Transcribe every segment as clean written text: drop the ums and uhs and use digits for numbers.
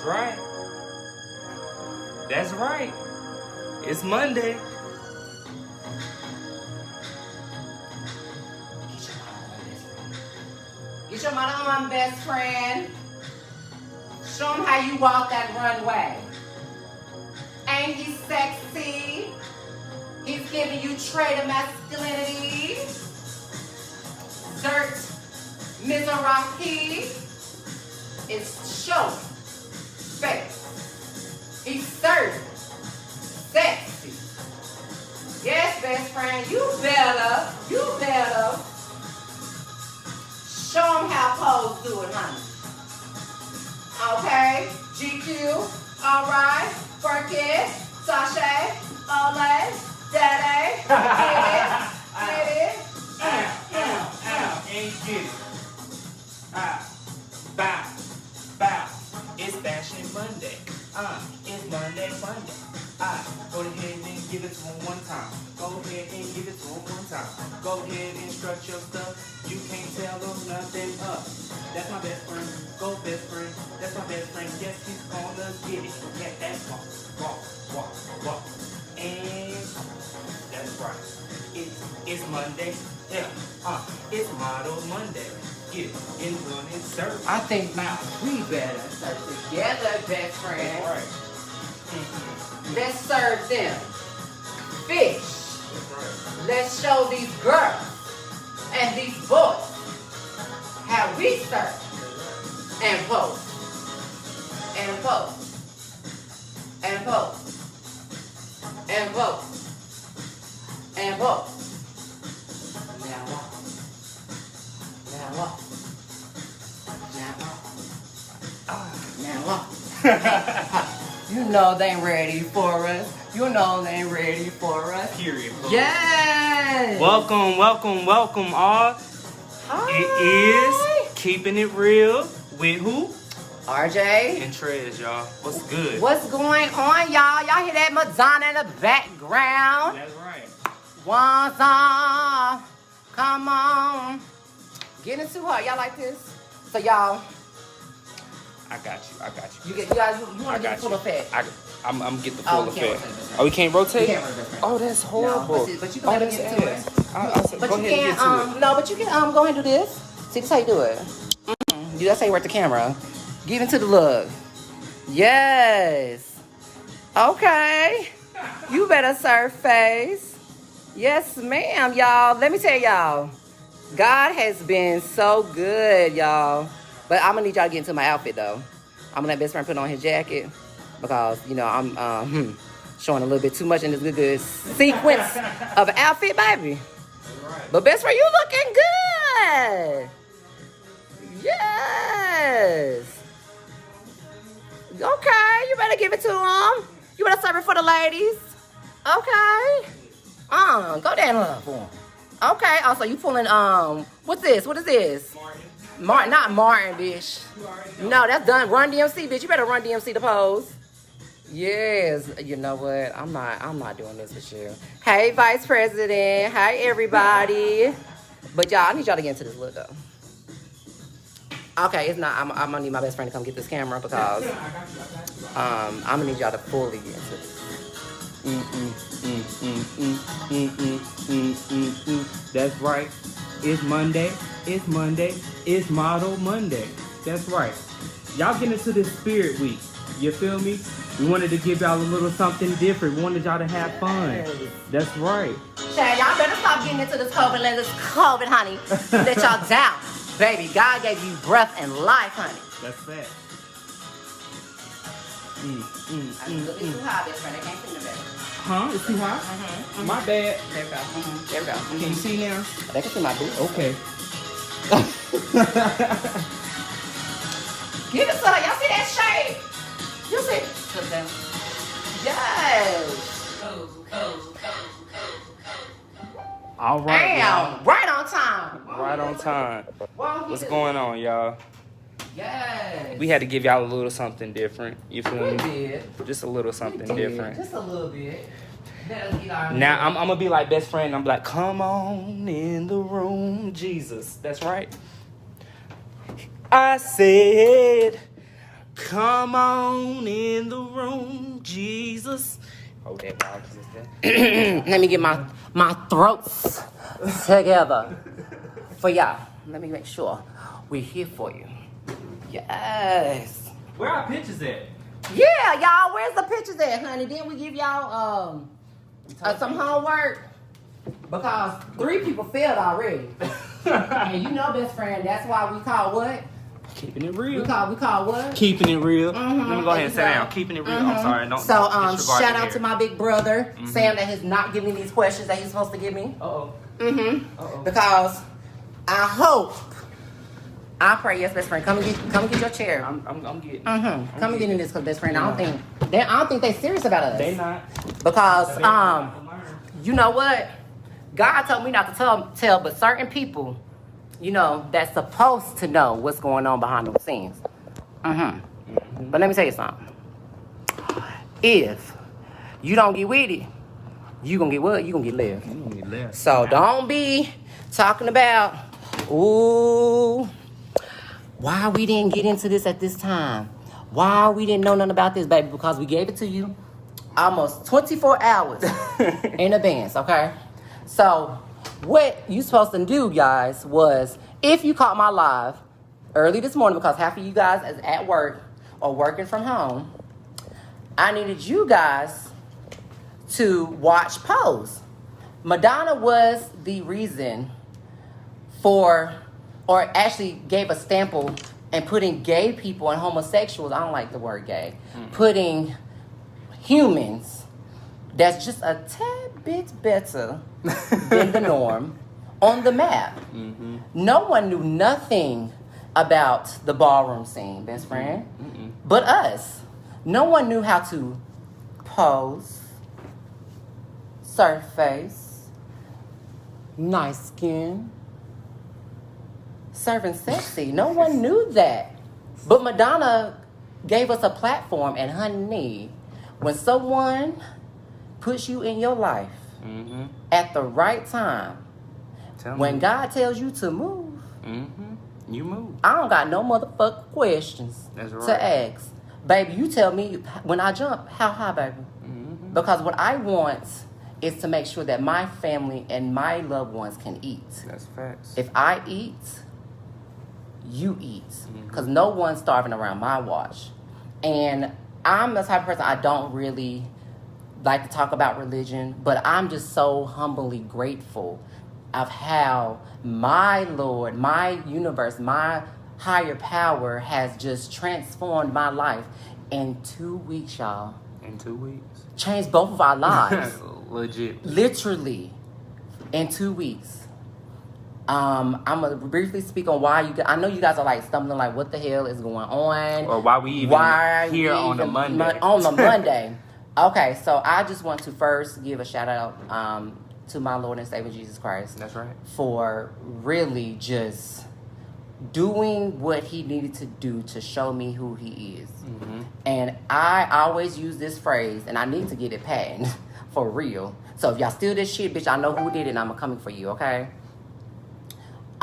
That's right. That's right. It's Monday. Get your mother on, best friend. Show him how you walk that runway. Ain't he sexy? He's giving you trait of masculinity. Dirt Mizrahi is showing face. He's serving. Sexy. Yes, best friend, you better. Show him how pose do it, honey. Okay, GQ, all right, work it, sashay, ole, daddy, get it, And get it. Bow, bow. It's Fashion Monday. It's Monday. Go ahead and give it to him one time. Go ahead and give it to him one time. Go ahead and strut your stuff. You can't tell them nothing up. That's my best friend. Go best friend. That's my best friend. Yes, he's gonna get it. Yeah, that's walk. And that's right. It's Monday. Yeah. It's Model Monday. Get it. And run and serve. I think now we better serve together, best friend. That's right. Let's serve them fish. That's right. Let's show these girls and these boys how we serve and pose. And pose. And pose. And pose. And pose. Now walk. Now walk. Now walk. Now walk. You know they ain't ready for us. You know they ain't ready for us. Period. Yes. Welcome all. Hi. It is Keeping It Real with who? RJ. And Trez, y'all. What's good? What's going on, y'all? Y'all hear that Madonna in the background? That's right. What's up? Come on. Get into her. Y'all like this? So y'all, I got you. you want to get the full effect? I'm get the full we can't effect. rotate this, Oh, we can't rotate? We can't rotate. Oh, that's horrible. No, but you can let me get into it. But But go you ahead and get to can't, it. no, but you can go ahead and do this. See, this is how you do it. That's how you work the camera. Get into the look. Yes. Okay. You better serve face. Yes, ma'am, y'all. Let me tell y'all. God has been so good, y'all. But I'm going to need y'all to get into my outfit, though. I'm going to let best friend put on his jacket because, you know, I'm showing a little bit too much in this good sequence of an outfit, baby. But best friend, you looking good. Yes. Okay, you better give it to him. You better serve it for the ladies. Okay. Go down low for him. Okay. Also, you pulling what's this? What is this? Martin, not Martin, bitch. No, that's done. Run DMC, bitch. You better run DMC the pose. Yes. You know what? I'm not doing this with you. Hey, Vice President. Hi, everybody. But y'all, I need y'all to get into this look though. Okay, it's not. I'm gonna need my best friend to come get this camera because I'm gonna need y'all to fully get into this. That's right. It's Monday. It's Model Monday. That's right. Y'all get into this spirit week. You feel me? We wanted to give y'all a little something different. We wanted y'all to have fun. That's right. Chad, y'all better stop getting into this COVID. Let this COVID, honey, let y'all down. Baby, God gave you breath and life, honey. That's fact. It's too hot, best friend. I can't see the baby. Huh? It's too hot? My bad. There we go. There we go. Can you see now? They can see my boots. Okay. Give it to her. Y'all see that shade? You see? Put down. Yes. All right. Damn. Right on time. Right on time. What's on? going on, y'all? Yes. We had to give y'all a little something different. You feel We me? did. Just a little something different. Just a little bit. Get our Now I'm gonna be like best friend. I'm like, come on in the room, Jesus. That's right. I said, Come on in the room, Jesus. Hold that dog. Let me get my throats together for y'all. Let me make sure we're here for you. Yes. Where are pictures at? Yeah, y'all. Where's the pictures at, honey? Didn't we give y'all some homework? Because 3 people failed already. And you know, best friend, that's why we call what? Keeping it real. We call what? Keeping it real. Mm-hmm. Let me go ahead and sit down. Keeping it real. I'm sorry. Don't So disregard shout the out hair. to my big brother, Sam, that has not given me these questions that he's supposed to give me. Uh-oh. Mm-hmm. Uh-oh. Because I pray, yes, best friend. Come and get your chair. I'm getting. Mm-hmm. Come and get in this, best friend. I don't think they serious about us. They not. Because you know what? God told me not to tell, but certain people, you know, that's supposed to know what's going on behind those scenes. Mm-hmm. But let me tell you something. If you don't get with it, you gonna get what? You gonna get left. You gonna get left. So don't be talking about, ooh, why we didn't get into this at this time. Why we didn't know nothing about this, baby? Because we gave it to you almost 24 hours in advance, okay? So what you supposed to do, guys, was if you caught my live early this morning, because half of you guys is at work or working from home, I needed you guys to watch Pose. Madonna was the reason for, or actually gave a stamp and putting gay people and homosexuals, I don't like the word gay, putting humans that's just a tad bit better than the norm on the map. Mm-hmm. No one knew nothing about the ballroom scene, best friend, but us. No one knew how to pose, surface, nice skin, serving sexy. No one knew that. But Madonna gave us a platform, and honey, when someone puts you in your life at the right time, when God tells you to move, you move. I don't got no motherfucking questions to ask. Baby, you tell me when I jump, how high, baby? Because what I want is to make sure that my family and my loved ones can eat. That's facts. If I eat, you eat. Because no one's starving around my watch. And I'm the type of person, I don't really like to talk about religion, but I'm just so humbly grateful of how my Lord, my universe, my higher power has just transformed my life in 2 weeks, y'all. In 2 weeks. Changed both of our lives. Legit. Literally in 2 weeks. I'm gonna briefly speak on why I know you guys are like stumbling, like what the hell is going on, or why we even here on a Monday. On a Monday. Okay, so I just want to first give a shout out to my Lord and Savior Jesus Christ. That's right. For really just doing what he needed to do to show me who he is. And I always use this phrase, and I need to get it patented for real. So if y'all steal this shit, bitch, I know who did it, and I'm coming for you, okay?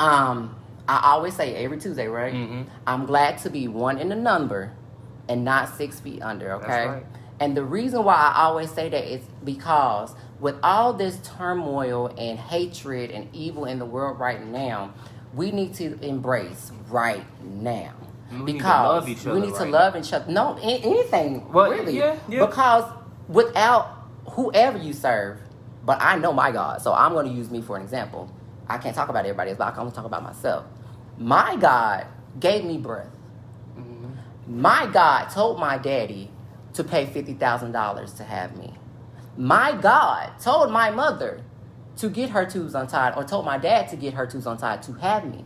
I always say every Tuesday, right? I'm glad to be one in the number and not 6 feet under, okay? That's right. And the reason why I always say that is because with all this turmoil and hatred and evil in the world right now, we need to embrace right now. We need to love each other. We need to love each other. No, anything, really. Yeah. Because without whoever you serve, but I know my God, so I'm going to use me for an example. I can't talk about everybody else, but I can only talk about myself. My God gave me breath. My God told my daddy to pay $50,000 to have me. My God told my mother to get her tubes untied, or told my dad to get her tubes untied to have me.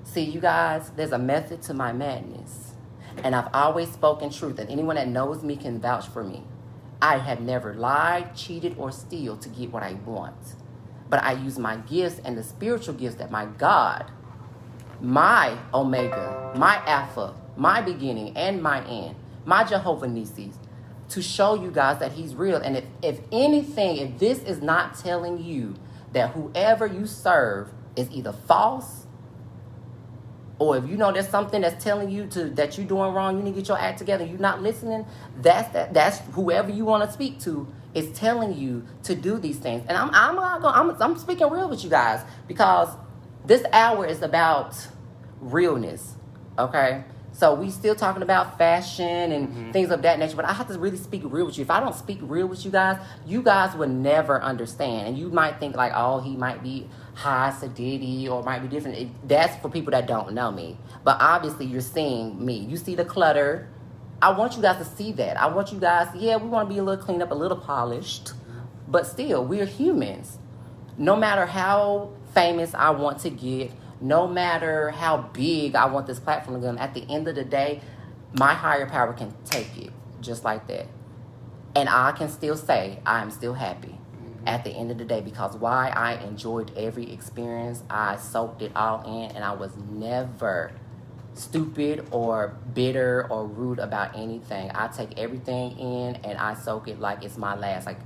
See, you guys, there's a method to my madness. And I've always spoken truth, and anyone that knows me can vouch for me. I have never lied, cheated, or steal to get what I want. But I use my gifts and the spiritual gifts that my God, my Omega, my Alpha, my beginning and my end, my Jehovah Nissi, to show you guys that he's real. And if anything, if this is not telling you that whoever you serve is either false or if you know there's something that's telling you that you're doing wrong, you need to get your act together, you're not listening, that's whoever you want to speak to is telling you to do these things. And I'm speaking real with you guys, because this hour is about realness, okay? So we still talking about fashion and things of that nature, but I have to really speak real with you. If I don't speak real with you guys would never understand. And you might think like, oh, he might be high sedity or might be different. That's for people that don't know me. But obviously you're seeing me. You see the clutter. I want you guys to see that. I want you guys, we want to be a little cleaned up, a little polished, but still, we're humans. No matter how famous I want to get, no matter how big I want this platform to go, at the end of the day, my higher power can take it just like that. And I can still say I'm still happy at the end of the day, because why? I enjoyed every experience. I soaked it all in, and I was never stupid or bitter or rude about anything. I take everything in and I soak it like it's my last. Like,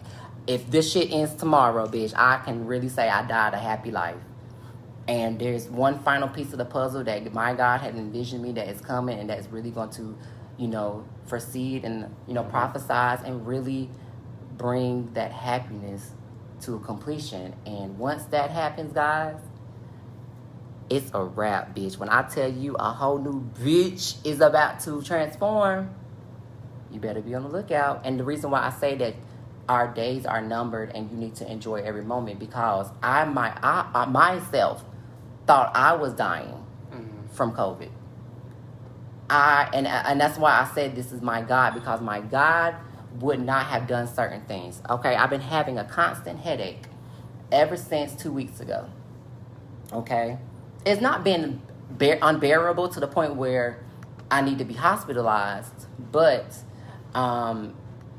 if this shit ends tomorrow, bitch, I can really say I died a happy life. And there's one final piece of the puzzle that my God had envisioned me that is coming, and that's really going to, foresee and, prophesize and really bring that happiness to a completion. And once that happens, guys, it's a wrap, bitch. When I tell you a whole new bitch is about to transform, you better be on the lookout. And the reason why I say that our days are numbered and you need to enjoy every moment, because I myself thought I was dying from COVID. And that's why I said this is my God, because my God would not have done certain things. Okay, I've been having a constant headache ever since 2 weeks ago. Okay, it's not been unbearable to the point where I need to be hospitalized, but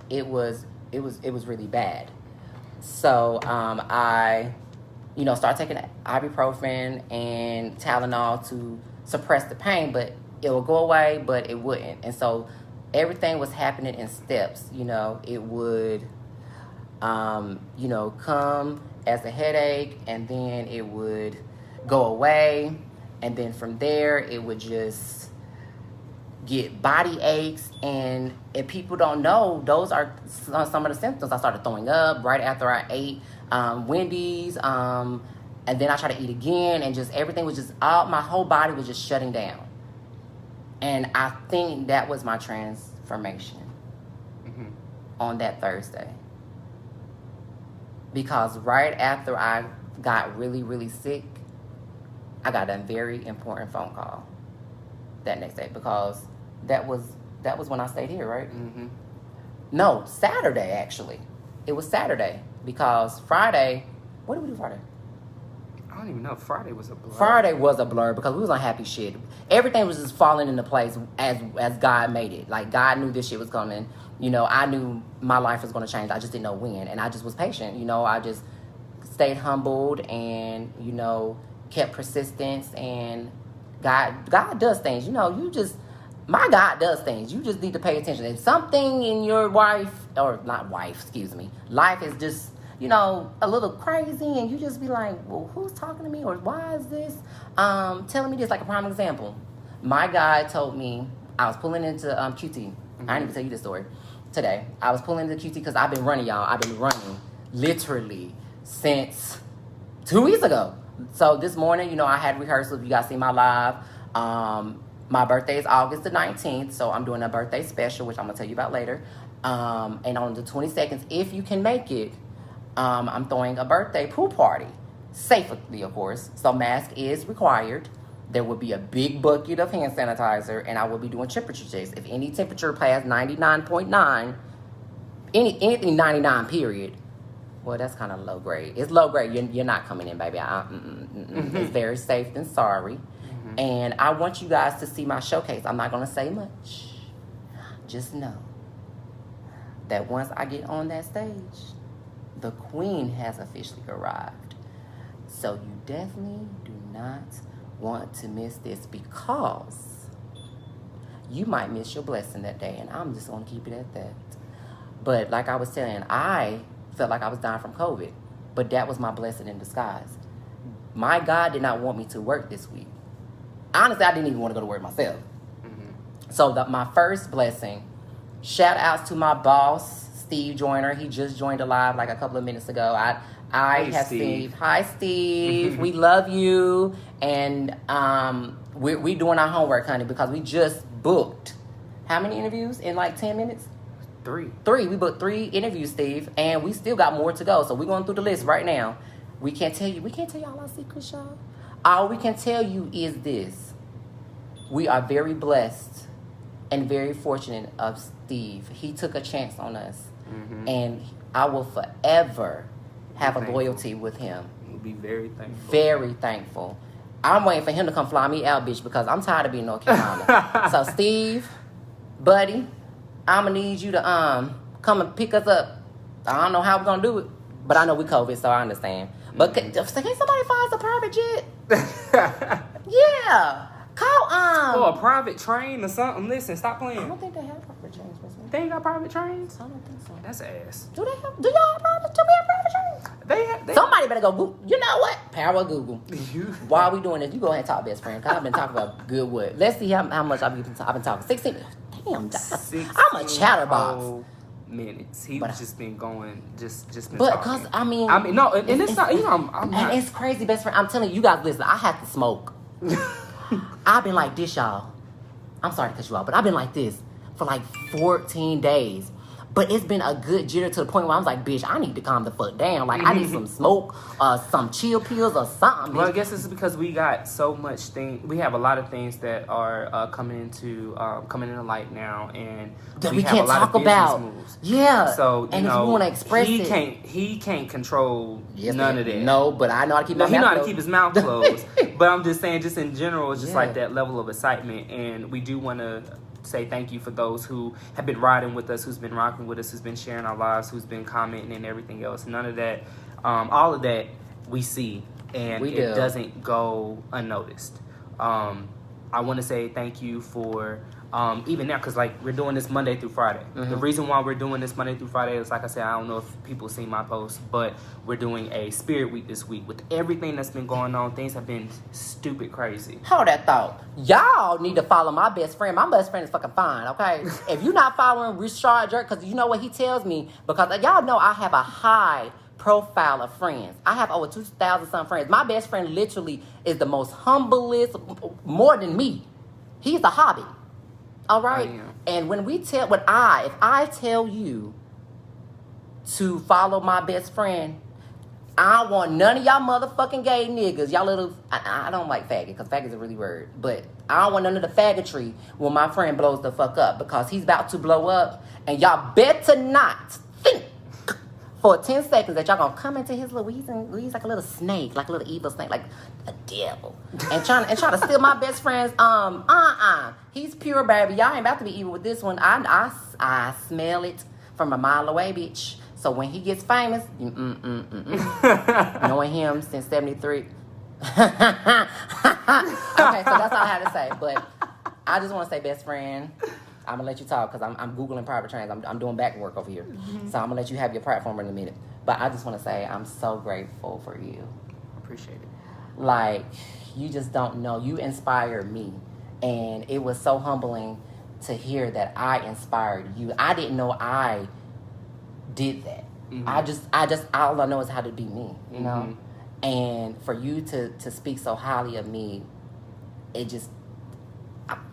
it was really bad. So I start taking ibuprofen and Tylenol to suppress the pain, but it will go away, but it wouldn't. And so everything was happening in steps. It would, come as a headache, and then it would go away. And then from there, it would just get body aches. And if people don't know, those are some of the symptoms. I started throwing up right after I ate Wendy's. And then I tried to eat again, and just everything was just my whole body was just shutting down. And I think that was my transformation on that Thursday. Because right after I got really, really sick, I got a very important phone call that next day, because that was when I stayed here, right? No, Saturday, actually. It was Saturday, because Friday, what did we do Friday? I don't even know. Friday was a blur. Friday was a blur because we was on happy shit. Everything was just falling into place as God made it. Like, God knew this shit was coming. I knew my life was going to change. I just didn't know when. And I just was patient. I just stayed humbled and, kept persistence. And God does things. My God does things. You just need to pay attention. If something in your life is just, a little crazy, and you just be like, well, who's talking to me, or why is this telling me this? Like a prime example, my guy told me I was pulling into QT. I didn't even tell you this story today. I was pulling into QT because I've been running, y'all. I've been running literally since 2 weeks ago. So this morning, I had rehearsals. You guys see my live. My birthday is August the 19th, so I'm doing a birthday special, which I'm going to tell you about later. And on the 22nd, if you can make it, I'm throwing a birthday pool party. Safely, of course. So mask is required. There will be a big bucket of hand sanitizer, and I will be doing temperature checks. If any temperature past 99.9, anything 99 period, well, that's kind of low grade. It's low grade. You're not coming in, baby. It's very safe and sorry. And I want you guys to see my showcase. I'm not going to say much. Just know that once I get on that stage, the queen has officially arrived. So you definitely do not want to miss this, because you might miss your blessing that day. And I'm just going to keep it at that. But like I was saying, I felt like I was dying from COVID. But that was my blessing in disguise. My God did not want me to work this week. honestly, I didn't even want to go to work myself. So my first blessing, shout outs to my boss, Steve Joyner. He just joined the live like a couple of minutes ago. Hi, Steve. We love you. And we doing our homework, honey, because we just booked how many interviews in like 10 minutes? 3. We booked 3 interviews, Steve, and we still got more to go. So we're going through the list right now. We can't tell you all our secrets, y'all. All we can tell you is this. We are very blessed and very fortunate of Steve. He took a chance on us. And I will forever have a loyalty with him. We'll be very thankful. Very thankful. I'm waiting for him to come fly me out, bitch, because I'm tired of being North Carolina. So, Steve, buddy, I'm going to need you to come and pick us up. I don't know how we're going to do it, but I know we COVID, so I understand. But can somebody find us a private jet? Yeah. Call, or a private train or something. Listen, stop playing. I don't think they have private trains. They ain't got private trains? I don't think so. That's ass. Do y'all have private trains? They Somebody better go Google. You know what? Power of Google. While we doing this, you go ahead and talk, best friend, because I've been talking about good wood. Let's see how much I've been talking. 16. Damn, I'm a chatterbox. Minutes. He was just been going, just been but talking. because I mean, no, and it's not. You know, I'm not. And it's crazy, best friend. I'm telling you guys, listen. I have to smoke. I've been like this, y'all. I'm sorry to cut you off, but I've been like this for like 14 days. But it's been a good jitter to the point where I was like, bitch, I need to calm the fuck down. Like, I need some smoke, some chill pills or something. Well, I guess it's because we got so much thing. We have a lot of things that are coming into light now, and that we have can't a lot talk of about. Moves. Yeah. So and if you want to express he can't control none of that. No, but I know how to keep my mouth closed. He know how to keep his mouth closed. But I'm just saying, just in general, it's just like that level of excitement, and we do want to say thank you for those who have been riding with us, who's been rocking with us, who's been sharing our lives, who's been commenting and everything else. None of that, all of that we see, and it doesn't go unnoticed. I want to say thank you for even now, because like we're doing this Monday through Friday. The reason why we're doing this Monday through Friday is, like I said, I don't know if people see my posts, but we're doing a Spirit Week this week. With everything that's been going on, things have been stupid crazy. Hold that thought. Y'all need to follow my best friend. My best friend is fucking fine, okay? If you're not following Richard Jerk, because you know what he tells me, because y'all know I have a high profile of friends. I have over 2,000 some friends. My best friend literally is the most humblest, more than me. He's a hobby. All right? And if I tell you to follow my best friend, I don't want none of y'all motherfucking gay niggas. Y'all little, I don't like faggot, because faggot is a really word. But I don't want none of the faggotry when my friend blows the fuck up, because he's about to blow up. And y'all better not think for 10 seconds that y'all gonna come into his little, he's like a little snake, like a little evil snake, like a devil, and trying to steal my best friend's, he's pure, baby. Y'all ain't about to be evil with this one. I smell it from a mile away, bitch. So when he gets famous, knowing him since 73. Okay, so that's all I had to say, but I just want to say, best friend, I'm going to let you talk, because I'm Googling private trains. I'm doing back work over here. So I'm going to let you have your platform in a minute. But I just want to say I'm so grateful for you. Appreciate it. Like, you just don't know. You inspired me. And it was so humbling to hear that I inspired you. I didn't know I did that. I just all I know is how to be me, you know? And for you to speak so highly of me, it just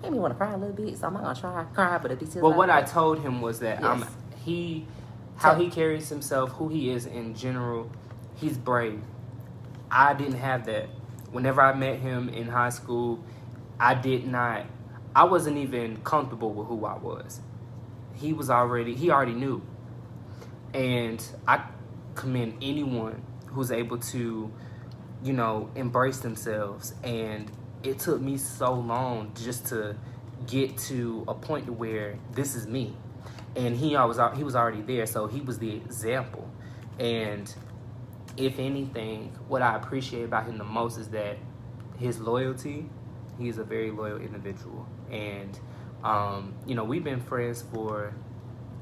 made me want to cry a little bit, so I'm not gonna cry for the details. Well, what I told him was that how he carries himself, who he is in general, he's brave. I didn't have that. Whenever I met him in high school, I wasn't even comfortable with who I was. He already knew. And I commend anyone who's able to, embrace themselves. And it took me so long just to get to a point to where this is me. And he was already there, so he was the example. And if anything, what I appreciate about him the most is that his loyalty. He's a very loyal individual. And, we've been friends for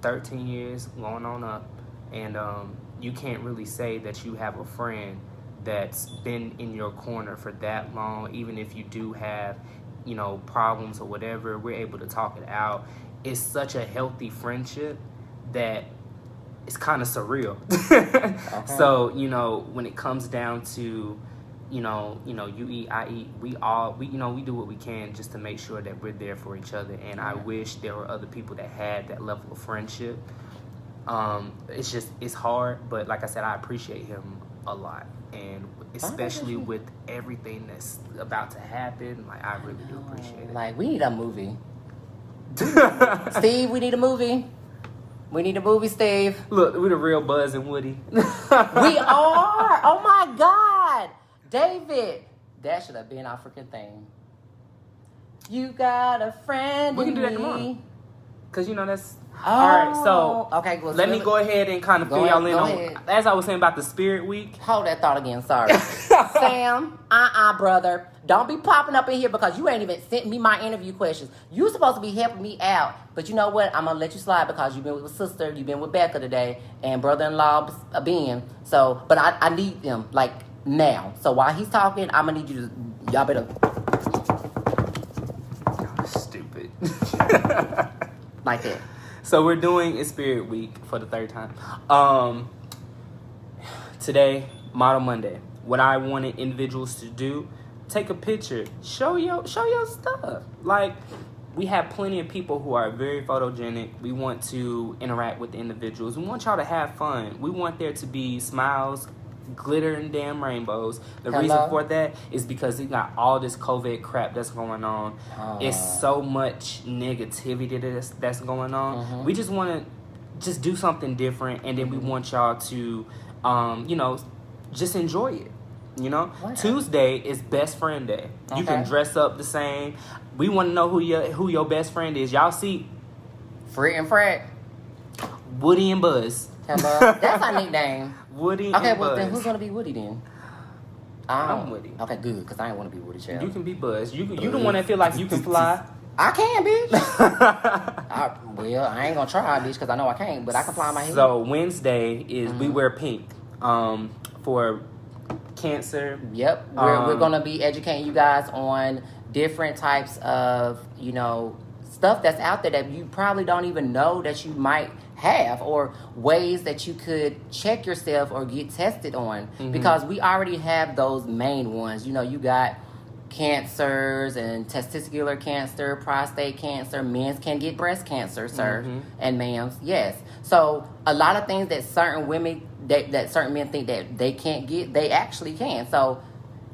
13 years, going on up. And you can't really say that you have a friend that's been in your corner for that long, even if you do have problems or whatever, we're able to talk it out. It's such a healthy friendship that it's kind of surreal. Okay. So, when it comes down to, you eat, I eat, we do what we can just to make sure that we're there for each other. And I wish there were other people that had that level of friendship. It's hard, but like I said, I appreciate him a lot. And especially with everything that's about to happen, like, I really do appreciate it. Like, we need a movie. Steve, we need a movie. We need a movie, Steve. Look, we're the real Buzz and Woody. We are. Oh my God, David, that should have been our freaking thing. You got a friend. We can in do that me. tomorrow. Cause that's Oh, all right. So okay, well, let me go ahead and kind of fill y'all in on. As I was saying about the Spirit Week. Hold that thought again. Sorry, Sam. Brother. Don't be popping up in here because you ain't even sent me my interview questions. You supposed to be helping me out, but you know what? I'm gonna let you slide because you've been with sister, you've been with Becca today, and brother-in-law Ben. So, but I need them like now. So while he's talking, I'm gonna need you to. Y'all better. Stupid. Like that. So we're doing a Spirit Week for the third time. Today, Model Monday. What I wanted individuals to do: take a picture, show your stuff. Like, we have plenty of people who are very photogenic. We want to interact with the individuals. We want y'all to have fun. We want there to be smiles, glitter, and damn rainbows. The reason for that is because we got all this COVID crap that's going on. It's so much negativity that's going on. Mm-hmm. We just want to do something different, and then we want y'all to, just enjoy it. What? Tuesday is Best Friend Day. Okay. You can dress up the same. We want to know who your best friend is. Y'all see, Fred and Fred, Woody and Buzz. Hello, that's our nickname. Woody and Buzz. Okay, well then who's gonna be Woody then? I'm Woody. Okay, good, because I ain't want to be Woody, child. You can be Buzz. You the one that feel like you can fly. I can, bitch. I ain't gonna try, bitch, because I know I can't, but I can fly my head. So Wednesday is we wear pink for Cancer. Yep, we're gonna be educating you guys on different types of stuff that's out there that you probably don't even know that you might have, or ways that you could check yourself or get tested on, because we already have those main ones. You got cancers and testicular cancer, prostate cancer. Men can get breast cancer, sir, and ma'ams, yes. So a lot of things that certain women that certain men think that they can't get, they actually can. So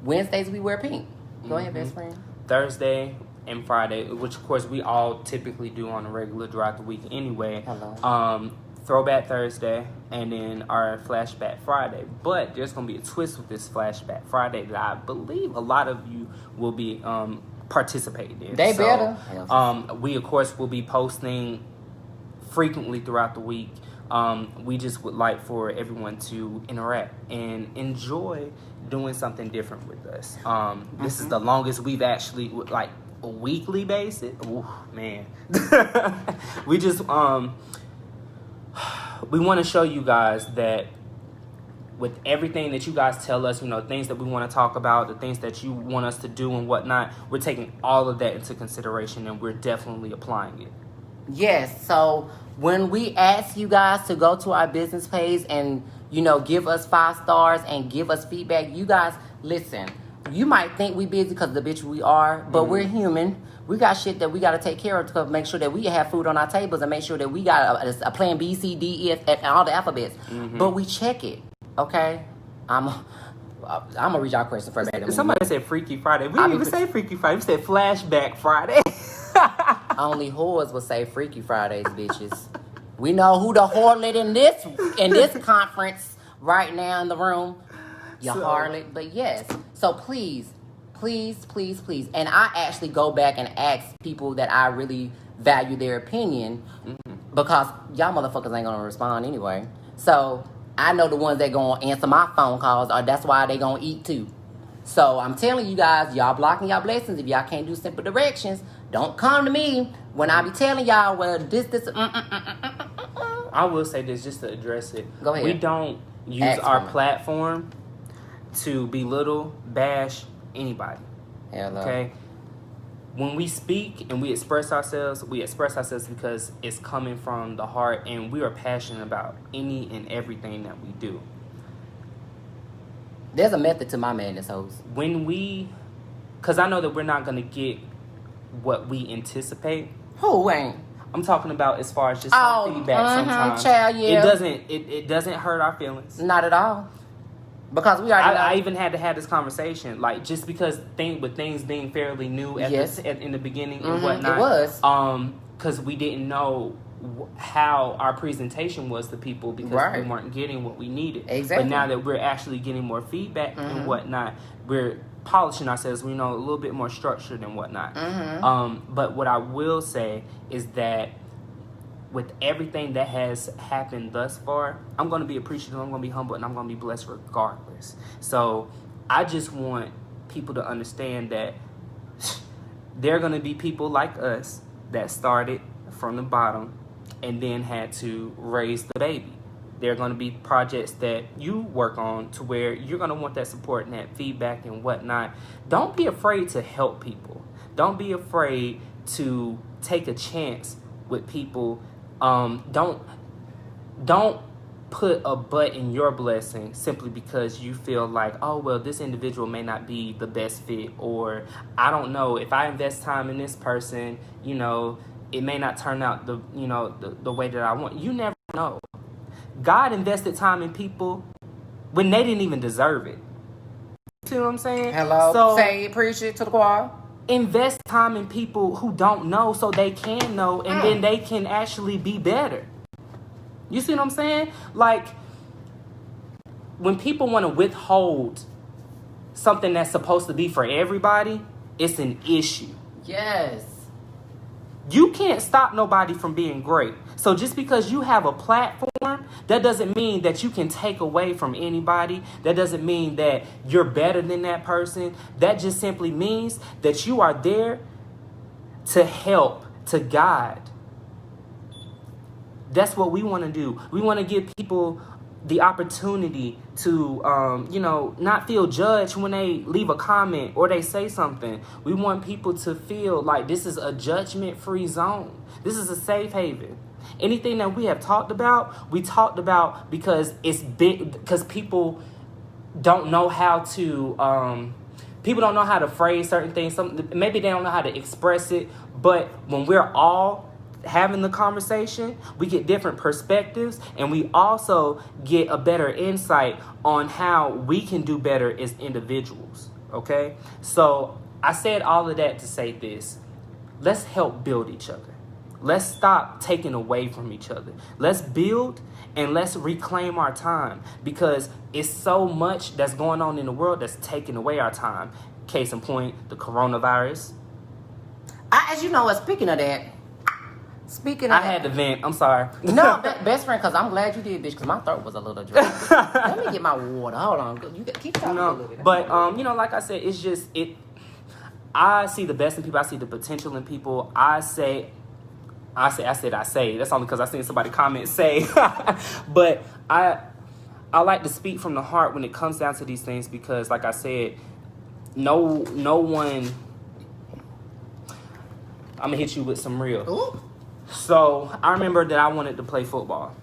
Wednesdays we wear pink. Go ahead, best friend. Thursday and Friday, which of course we all typically do on a regular throughout the week anyway. Hello. Throwback Thursday, and then our Flashback Friday. But there's going to be a twist with this Flashback Friday that I believe a lot of you will be participating in. They better. We, of course, will be posting frequently throughout the week. We just would like for everyone to interact and enjoy doing something different with us. This is the longest we've actually, like, a weekly basis. Ooh, man. We just... we want to show you guys that with everything that you guys tell us, things that we want to talk about, the things that you want us to do and whatnot, we're taking all of that into consideration, and we're definitely applying it. Yes. So when we ask you guys to go to our business page and, give us 5 stars and give us feedback, you guys, listen, you might think we busy because the bitch we are, but we're human. We got shit that we got to take care of to make sure that we have food on our tables and make sure that we got a plan B, C, D, E, F, and all the alphabets. But we check it, okay? I'm going to read y'all question first. Somebody said Freaky Friday. We didn't even say Freaky Friday. We said Flashback Friday. Only whores will say Freaky Fridays, bitches. We know who the harlot in this conference right now in the room. You harlot. But yes. So please. And I actually go back and ask people that I really value their opinion, because y'all motherfuckers ain't gonna respond anyway. So I know the ones that gonna answer my phone calls, or that's why they gonna eat too. So I'm telling you guys, y'all blocking y'all blessings. If y'all can't do simple directions, don't come to me when I be telling y'all, well, this. I will say this just to address it. Go ahead. We don't use our platform to belittle, bash anybody. Hello. Okay? when we speak and we express ourselves because it's coming from the heart, and we are passionate about any and everything that we do. There's a method to my madness, hoes. Because I know that we're not going to get what we anticipate. Who ain't? I'm talking about as far as just feedback sometimes. Child, yeah. It doesn't hurt our feelings. Not at all. Because we already I even had to have this conversation, like, just because with things being fairly new in the beginning and whatnot. It was. Because we didn't know how our presentation was to people, because we weren't getting what we needed. Exactly. But now that we're actually getting more feedback and whatnot, we're polishing ourselves. We know a little bit more structured and whatnot. But what I will say is that with everything that has happened thus far, I'm going to be appreciative, I'm going to be humble, and I'm going to be blessed regardless. So I just want people to understand that there are going to be people like us that started from the bottom and then had to raise the baby. There are going to be projects that you work on to where you're going to want that support and that feedback and whatnot. Don't be afraid to help people. Don't be afraid to take a chance with people. Don't put a but in your blessing simply because you feel like, oh, well, this individual may not be the best fit, or I don't know, if I invest time in this person, you know, it may not turn out the way that I want. You never know. God invested time in people when they didn't even deserve it. See what I'm saying? Hello. So, say it, preach it to the choir. Invest time in people who don't know so they can know, and then they can actually be better. You see what I'm saying? Like, when people want to withhold something that's supposed to be for everybody, it's an issue. Yes. You can't stop nobody from being great. So just because you have a platform, that doesn't mean that you can take away from anybody. That doesn't mean that you're better than that person. That just simply means that you are there to help, to guide. That's what we want to do. We want to give people the opportunity to, not feel judged when they leave a comment or they say something. We want people to feel like this is a judgment-free zone. This is a safe haven. Anything that we have talked about, we talked about because it's big, because people don't know how to, people don't know how to phrase certain things. Maybe they don't know how to express it, but when we're all having the conversation, we get different perspectives, and we also get a better insight on how we can do better as individuals. Okay? So I said all of that to say this. Let's help build each other. Let's stop taking away from each other. Let's build and let's reclaim our time, because it's so much that's going on in the world that's taking away our time. Case in point, the coronavirus. As you know, speaking of that, I had to vent. I'm sorry. No, best friend, because I'm glad you did, bitch, because my throat was a little dry. Let me get my water. Hold on. You keep talking a little bit. But, like I said, it's just, I see the best in people. I see the potential in people. I say. That's only because I seen somebody comment say. But I like to speak from the heart when it comes down to these things, because, like I said, no one. I'm going to hit you with some real. Ooh. So I remember that I wanted to play football,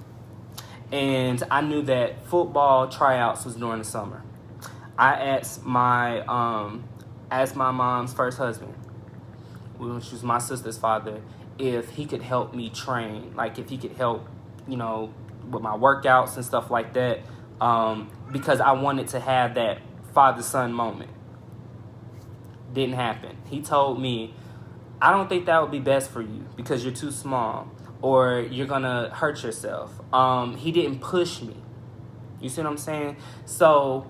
and I knew that football tryouts was during the summer. I asked my mom's first husband, which was my sister's father, if he could help me train, like if he could help, with my workouts and stuff like that, because I wanted to have that father-son moment. Didn't happen. He told me, I don't think that would be best for you because you're too small or you're going to hurt yourself. He didn't push me. You see what I'm saying? So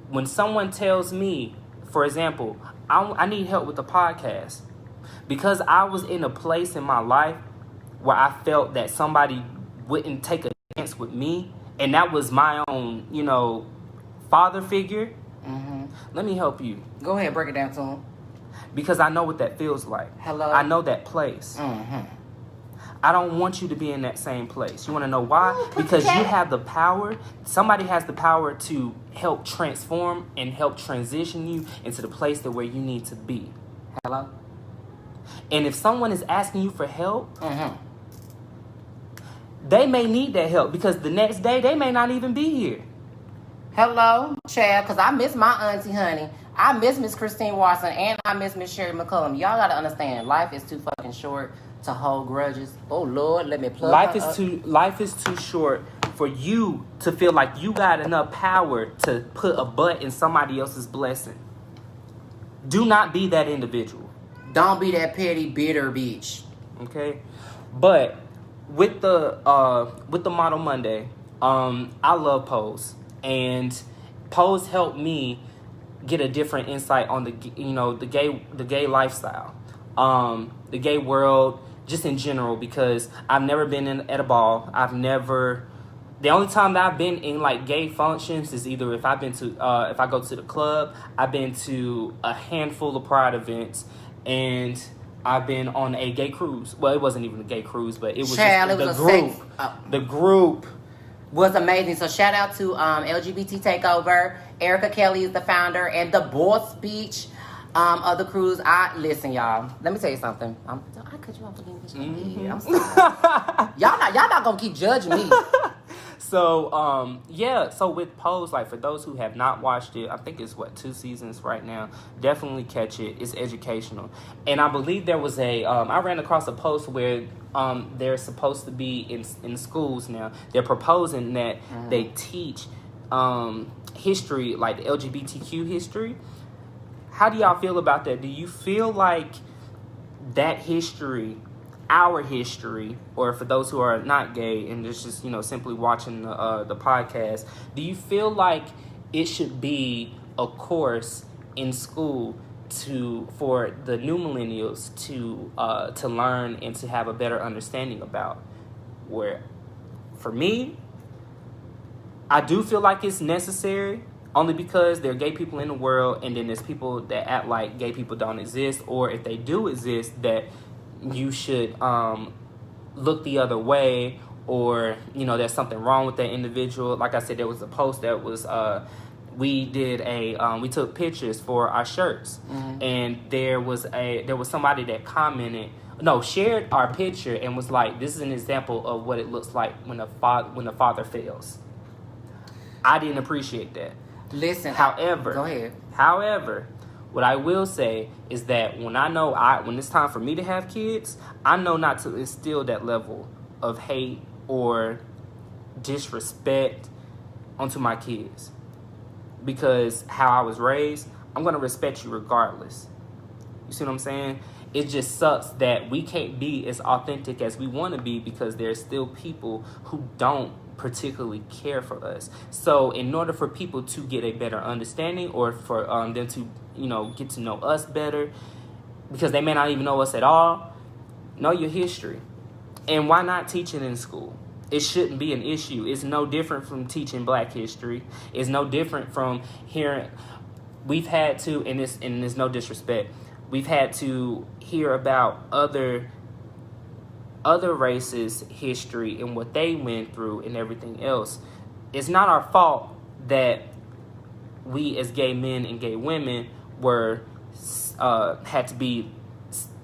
when someone tells me, for example, I need help with the podcast, because I was in a place in my life where I felt that somebody wouldn't take a chance with me, and that was my own, father figure. Mm-hmm. Let me help you. Go ahead, break it down to him. Because I know what that feels like. Hello. I know that place. Mm-hmm. I don't want you to be in that same place. You want to know why? Because you have the power. Somebody has the power to help transform and help transition you into the place that where you need to be. Hello. And if someone is asking you for help, Mm-hmm. they may need that help because the next day they may not even be here. Hello, Chad, because I miss my auntie, honey. I miss Miss Christine Watson, and I miss Miss Sherry McCullum. Y'all got to understand, life is too fucking short to hold grudges. Oh, Lord, let me plug Life is too short for you to feel like you got enough power to put a butt in somebody else's blessing. Do not be that individual. Don't be that petty, bitter bitch. Okay? But with the Model Monday, I love Pose. And Pose helped me get a different insight on the gay lifestyle, the gay world, just in general. Because I've never been at a ball. The only time that I've been in like gay functions is either if I go to the club. I've been to a handful of Pride events, and I've been on a gay cruise. Well, it wasn't even a gay cruise, but it was the group. Was amazing. So shout out to LGBT Takeover. Erica Kelly is the founder and the boss speech of the cruise. Listen, y'all. Let me tell you something. I cut you off again. Mm-hmm. I'm sorry. y'all not gonna keep judging me. So, so with Pose, like for those who have not watched it, I think it's 2 seasons right now. Definitely catch it. It's educational. And I believe there was I ran across a post where they're supposed to be in schools now. They're proposing that they teach history, like the LGBTQ history. How do y'all feel about that? Do you feel like that history, our history, or for those who are not gay and just simply watching the podcast, do you feel like it should be a course in school for the new millennials to learn and to have a better understanding about? Where for me, I do feel like it's necessary, only because there are gay people in the world, and then there's people that act like gay people don't exist, or if they do exist, that you should look the other way, or there's something wrong with that individual. Like I said, there was a post that was we took pictures for our shirts, and there was somebody that shared our picture and was like, this is an example of what it looks like when the father fails. I didn't appreciate that. Listen, However, go ahead. However, what I will say is that when it's time for me to have kids, I know not to instill that level of hate or disrespect onto my kids. Because how I was raised, I'm going to respect you regardless. You see what I'm saying? It just sucks that we can't be as authentic as we want to be because there's still people who don't particularly care for us. So in order for people to get a better understanding, or for them to get to know us better, because they may not even know us at all, know your history. And why not teach it in school? It shouldn't be an issue. It's no different from teaching Black history. It's no different from hearing. We've had to, and there's no disrespect, we've had to hear about other races' history and what they went through and everything else. It's not our fault that we as gay men and gay women had to be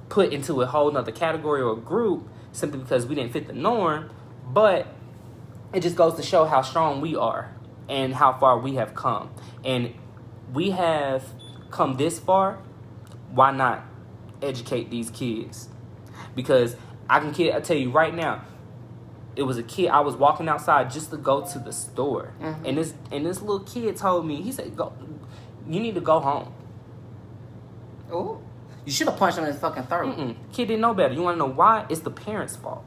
put into a whole nother category or group simply because we didn't fit the norm. But it just goes to show how strong we are and how far we have come. And we have come this far. Why not educate these kids? Because I tell you right now, it was a kid. I was walking outside just to go to the store, and this little kid told me, he said, "Go, you need to go home." Oh, you should have punched him in his fucking throat. Kid didn't know better. You want to know why? It's the parents' fault.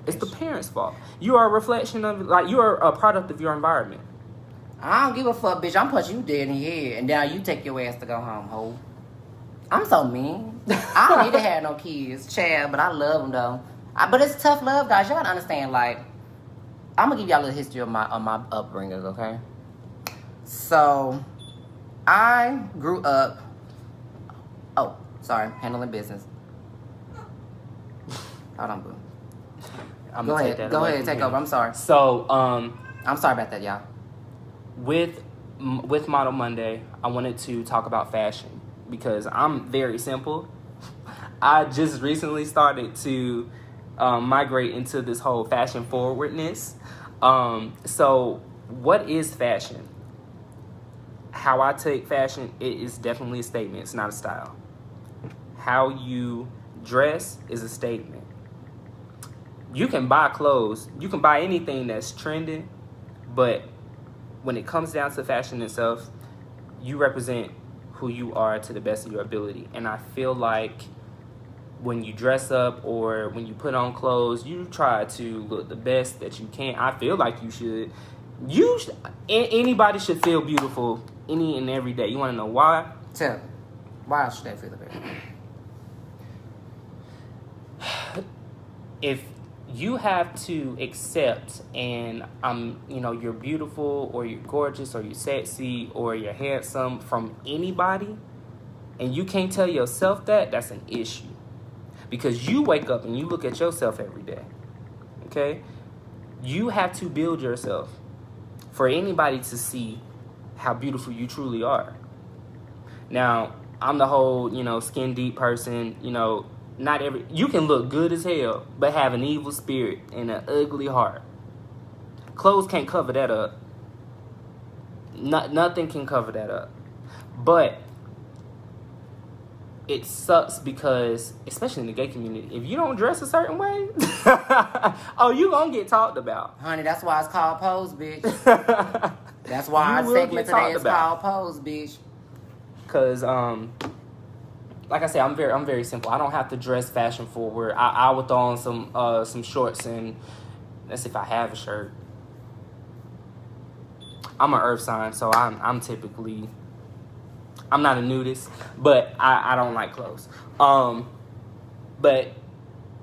It's the parents' fault. You are a reflection of, you are a product of your environment. I don't give a fuck, bitch. I'm punching you dead in the head, and now you take your ass to go home, ho. I'm so mean. I don't need to have no kids, Chad, but I love them though. But it's tough love, guys. Y'all gotta understand. I'm gonna give y'all a little history of my upbringing, okay? So, I grew up. Oh, sorry, handling business. Hold on, boo. Go ahead, take over. I'm sorry. So, I'm sorry about that, y'all. With Model Monday, I wanted to talk about fashion because I'm very simple. I just recently started to migrate into this whole fashion forwardness. So what is fashion? How I take fashion, it is definitely a statement. It's not a style. How you dress is a statement. You can buy clothes. You can buy anything that's trending. But when it comes down to fashion itself, you represent who you are to the best of your ability. And I feel like when you dress up or when you put on clothes, you try to look the best that you can. I feel like you should. Anybody should feel beautiful any and every day. You want to know why? Tell me. Why should they feel better? If you have to accept and you're beautiful or you're gorgeous or you're sexy or you're handsome from anybody and you can't tell yourself that, that's an issue. Because you wake up and you look at yourself every day. Okay? You have to build yourself for anybody to see how beautiful you truly are. Now, I'm the whole, skin deep person, you can look good as hell, but have an evil spirit and an ugly heart. Clothes can't cover that up. Nothing can cover that up. But it sucks because, especially in the gay community, if you don't dress a certain way, you gonna get talked about. Honey, that's why it's called Pose, bitch. That's why our segment today is called Pose, bitch. Cause like I said, I'm very simple. I don't have to dress fashion forward. I would throw on some shorts and that's if I have a shirt. I'm an earth sign, so I'm typically, I'm not a nudist, but I don't like clothes. But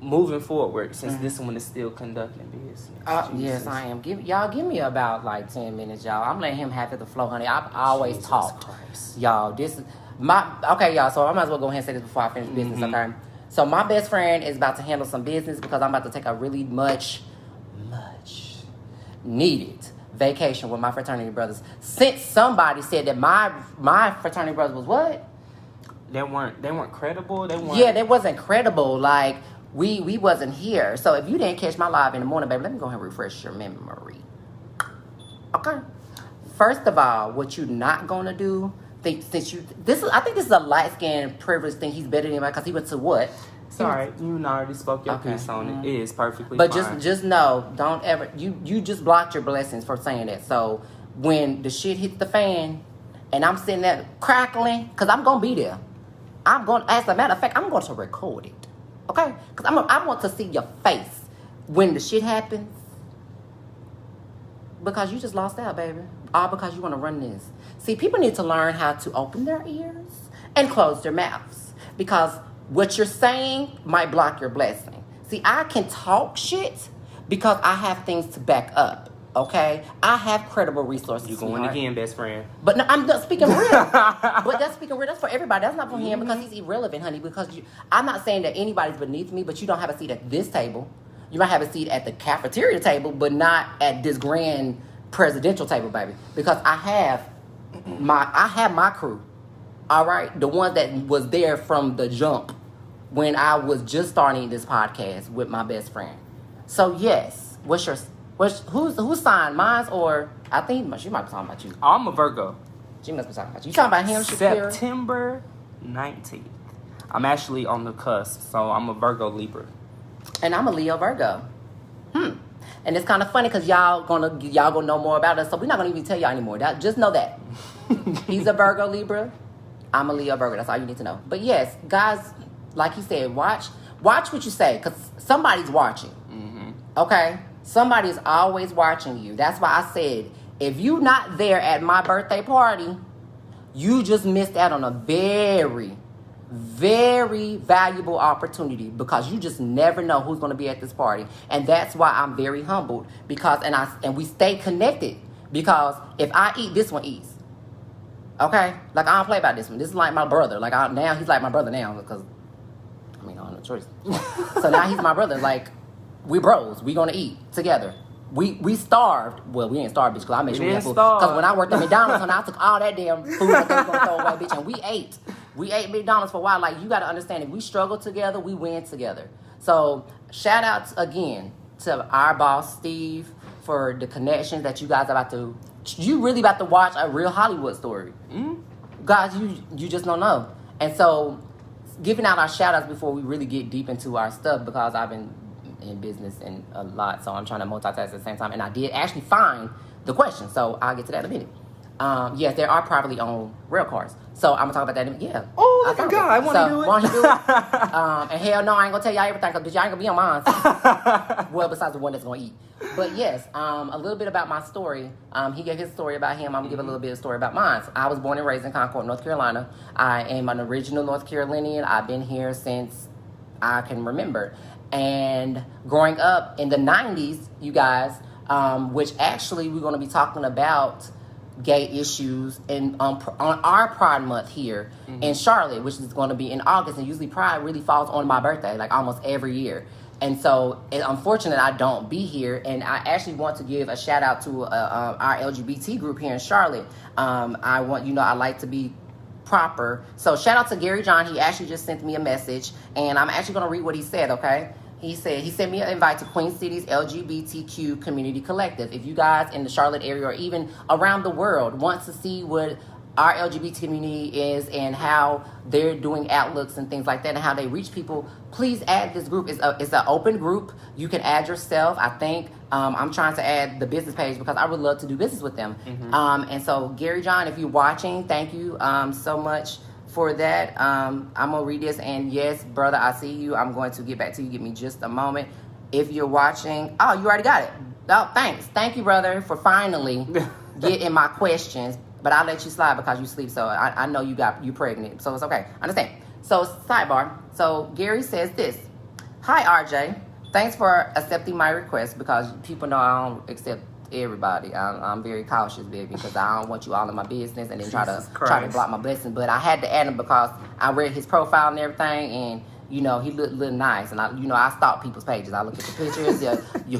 moving forward, since this one is still conducting business. Yes, I am. Give me about like 10 minutes, y'all. I'm letting him have the flow, honey. I always talk. Christ. Y'all, this is y'all, so I might as well go ahead and say this before I finish business, okay? So my best friend is about to handle some business because I'm about to take a really much needed vacation with my fraternity brothers. Since somebody said that my fraternity brothers was what? They weren't credible. Yeah, they wasn't credible. Like we wasn't here. So if you didn't catch my live in the morning, baby, let me go ahead and refresh your memory. Okay. First of all, what you not gonna do? I think this is a light skinned privileged thing. He's better than anybody because he went to what? Sorry, you already spoke your piece on it. It is perfectly but fine. just know, don't ever you just blocked your blessings for saying that. So when the shit hits the fan and I'm sitting there crackling, because I'm gonna be there. As a matter of fact, I'm going to record it. Okay? Because I want to see your face when the shit happens. Because you just lost out, baby. All because you want to run this. See, people need to learn how to open their ears and close their mouths. Because what you're saying might block your blessing. See, I can talk shit because I have things to back up. Okay? I have credible resources. You going again, best friend. But no, I'm not speaking real. But that's speaking real. That's for everybody. That's not for him because he's irrelevant, honey. Because I'm not saying that anybody's beneath me, but you don't have a seat at this table. You might have a seat at the cafeteria table, but not at this grand presidential table, baby. Because I have my crew. All right? The one that was there from the jump when I was just starting this podcast with my best friend. So yes, who's sign? Mine's or I think she might be talking about you. I'm a Virgo. She must be talking about you. You talking about him, Shakira? September 19th. I'm actually on the cusp, so I'm a Virgo Libra. And I'm a Leo Virgo. And it's kind of funny because y'all gonna know more about us, so we're not gonna even tell y'all anymore. Just know that he's a Virgo Libra. I'm a Leo Virgo. That's all you need to know. But yes, guys, like he said, watch what you say because somebody's watching. Okay, somebody's always watching you. That's why I said if you not there at my birthday party, you just missed out on a very, very valuable opportunity because you just never know who's going to be at this party. And that's why I'm very humbled because and we stay connected because if I eat, this one eats. Okay? Like I don't play about this one. This is like my brother. Like now he's like my brother now because I don't have no choice. So now he's my brother. Like we bros. We going to eat together. We starved. Well, we ain't starved, bitch, because I made sure we had food. Because when I worked at McDonald's, and I took all that damn food that they was going to throw away, bitch, and we ate. We ate McDonald's for a while. Like, you got to understand, if we struggle together, we win together. So, shout out again to our boss, Steve, for the connections that you guys are about to... You really about to watch a real Hollywood story. Guys, you just don't know. And so, giving out our shout outs before we really get deep into our stuff, because I've been in business and a lot, so I'm trying to multitask at the same time. And I did actually find the question, so I'll get to that in a minute. Yes, there are privately owned rail cars. So I'm gonna talk about that in a minute. Yeah. Oh, look at God, I want to do it. Want to do it? And hell no, I ain't gonna tell y'all everything, because y'all ain't gonna be on mine. Well, besides the one that's gonna eat. But yes, a little bit about my story. He gave his story about him. I'm gonna give a little bit of story about mine. So I was born and raised in Concord, North Carolina. I am an original North Carolinian. I've been here since I can remember. And growing up in the 90s, you guys, which actually we're gonna be talking about gay issues on our Pride Month here in Charlotte, which is going to be in August, and usually Pride really falls on my birthday, like almost every year. And so it's unfortunate I don't be here, and I actually want to give a shout out to our LGBT group here in Charlotte. I like to be proper. So shout out to Gary John. He actually just sent me a message, and I'm actually going to read what he said, okay? He sent me an invite to Queen City's LGBTQ community collective. If you guys in the Charlotte area or even around the world want to see what our LGBT community is and how they're doing outlooks and things like that and how they reach people, please add this group. It's an open group. You can add yourself. I think I'm trying to add the business page because I would love to do business with them. And so Gary John, if you're watching, thank you so much for that. I'm gonna read this, and yes, brother, I see you. I'm going to get back to you. Give me just a moment. If you're watching, oh, you already got it. Oh, thank you, brother, for finally getting my questions. But I'll let you slide because you sleep, so I know you pregnant, so it's okay. Understand. So sidebar. So Gary says this: Hi RJ, thanks for accepting my request, because people know I don't accept everybody. I'm very cautious, baby, because I don't want you all in my business and then try to block my blessing. But I had to add him because I read his profile and everything, and he looked a little nice. And I stalk people's pages. I look at the pictures,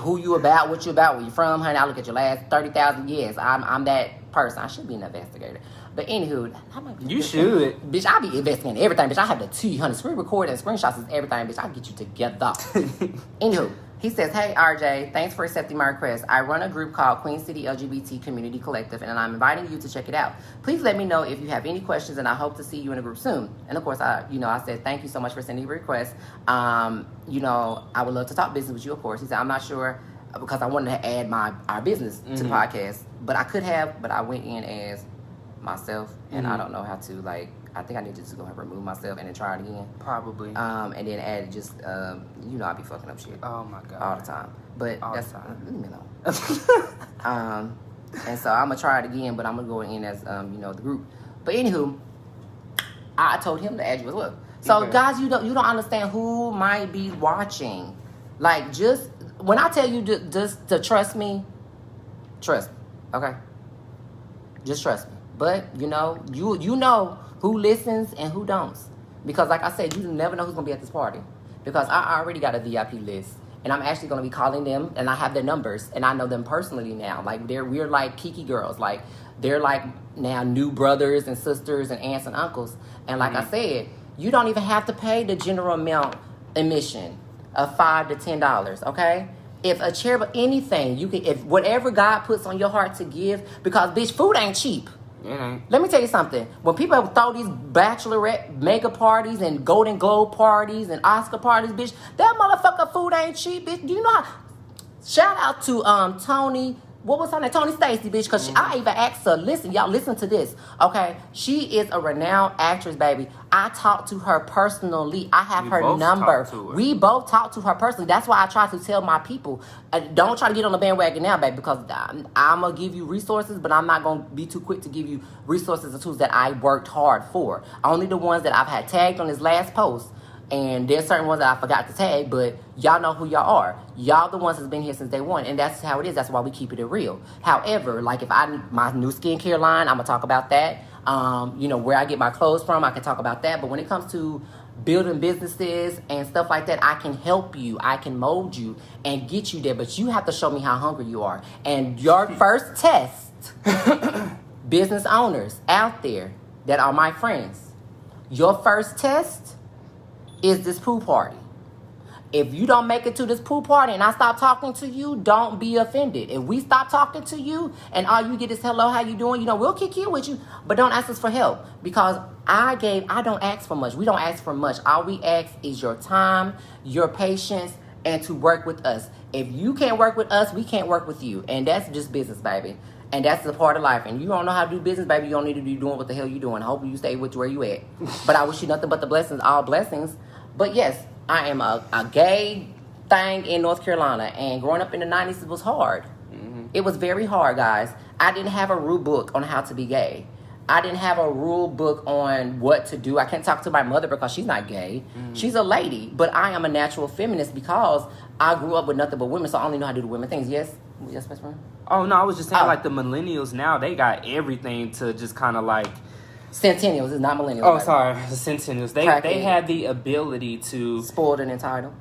who you about, what you about, where you from, honey. I look at your last 30,000 years. I'm that person. I should be an investigator. But anywho, I might be. You should. Bitch, I be investigating everything, bitch. I have the tea, honey. Screen record and screenshots is everything, bitch. I get you together. Anywho. He says, hey, RJ, thanks for accepting my request. I run a group called Queen City LGBT Community Collective, and I'm inviting you to check it out. Please let me know if you have any questions, and I hope to see you in the group soon. And, of course, I said, thank you so much for sending your request. I would love to talk business with you, of course. He said, I'm not sure, because I wanted to add our business to the podcast. But I could have, but I went in as myself, and I don't know how to, I think I need to just go ahead and remove myself and then try it again. Probably. And then add just, I be fucking up shit. Oh my God. All the time. But all that's the time. Leave me alone. And so I'm gonna try it again, but I'm gonna go in as the group. But anywho, I told him to add you as well. So guys, you don't understand who might be watching. Like, just when I tell you just to trust me, okay? Just trust me. But you know who listens and who don't. Because like I said, you never know who's going to be at this party. Because I already got a VIP list. And I'm actually going to be calling them. And I have their numbers. And I know them personally now. Like, we're like Kiki girls. Like, they're like now new brothers and sisters and aunts and uncles. And like I said, you don't even have to pay the general amount admission of $5 to $10, okay? If a charitable anything, you can, if whatever God puts on your heart to give, because bitch, food ain't cheap. Let me tell you something. When people throw these bachelorette mega parties and Golden Globe parties and Oscar parties, bitch, that motherfucker food ain't cheap, bitch. Do you know how? Shout out to Tony. What was her name? Tony Stacy, bitch. Because I even asked her, listen, y'all, listen to this, okay? She is a renowned actress, baby. I talked to her personally. I have her number. We both talked to her personally. That's why I try to tell my people, don't try to get on the bandwagon now, baby, because I'm going to give you resources, but I'm not going to be too quick to give you resources and tools that I worked hard for. Only the ones that I've had tagged on this last post. And there's certain ones that I forgot to tag, but y'all know who y'all are. Y'all the ones that's been here since day one, and that's how it is. That's why we keep it real. However, like if my new skincare line, I'm gonna talk about that. Where I get my clothes from, I can talk about that. But when it comes to building businesses and stuff like that, I can help you. I can mold you and get you there. But you have to show me how hungry you are. And your first test, business owners out there that are my friends, Your first test is this pool party. If you don't make it to this pool party and I stop talking to you, don't be offended. If we stop talking to you and all you get is hello, how you doing? You know, we'll kick in with you, but don't ask us for help because I don't ask for much. We don't ask for much. All we ask is your time, your patience, and to work with us. If you can't work with us, we can't work with you. And that's just business, baby. And that's the part of life. And you don't know how to do business, baby. You don't need to be doing what the hell you doing. I hope you stay with where you at. But I wish you nothing but the blessings, all blessings. But yes, I am a gay thing in North Carolina. And growing up in the 90s, it was hard. Mm-hmm. It was very hard, guys. I didn't have a rule book on how to be gay. I didn't have a rule book on what to do. I can't talk to my mother because she's not gay. Mm-hmm. She's a lady. But I am a natural feminist because I grew up with nothing but women. So I only know how to do the women things. Yes? Yes, best friend? Oh, no, I was just saying, like, the millennials now, they got everything to just kind of, like... Centennials, is not millennials. Oh, sorry, the centennials. They have the ability to... Spoiled and entitled.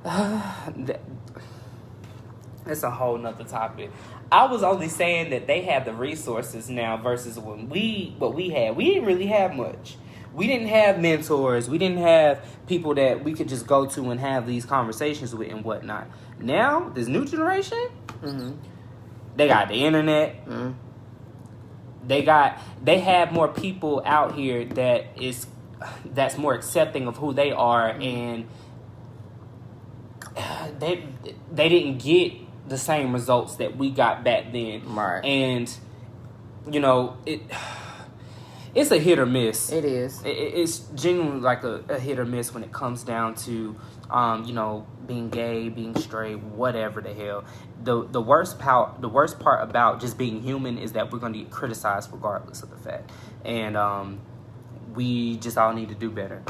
It's a whole nother topic. I was only saying that they have the resources now versus what we had. We didn't really have much. We didn't have mentors. We didn't have people that we could just go to and have these conversations with and whatnot. Now, this new generation... Mm-hmm. They got the internet. Mm-hmm. They have more people out here that's more accepting of who they are, and they didn't get the same results that we got back then. Right. And you know, it's a hit or miss. It is. It's genuinely like a hit or miss when it comes down to you know, being gay, being straight, whatever the hell. The worst part about just being human is that we're going to get criticized regardless of the fact. And we just all need to do better.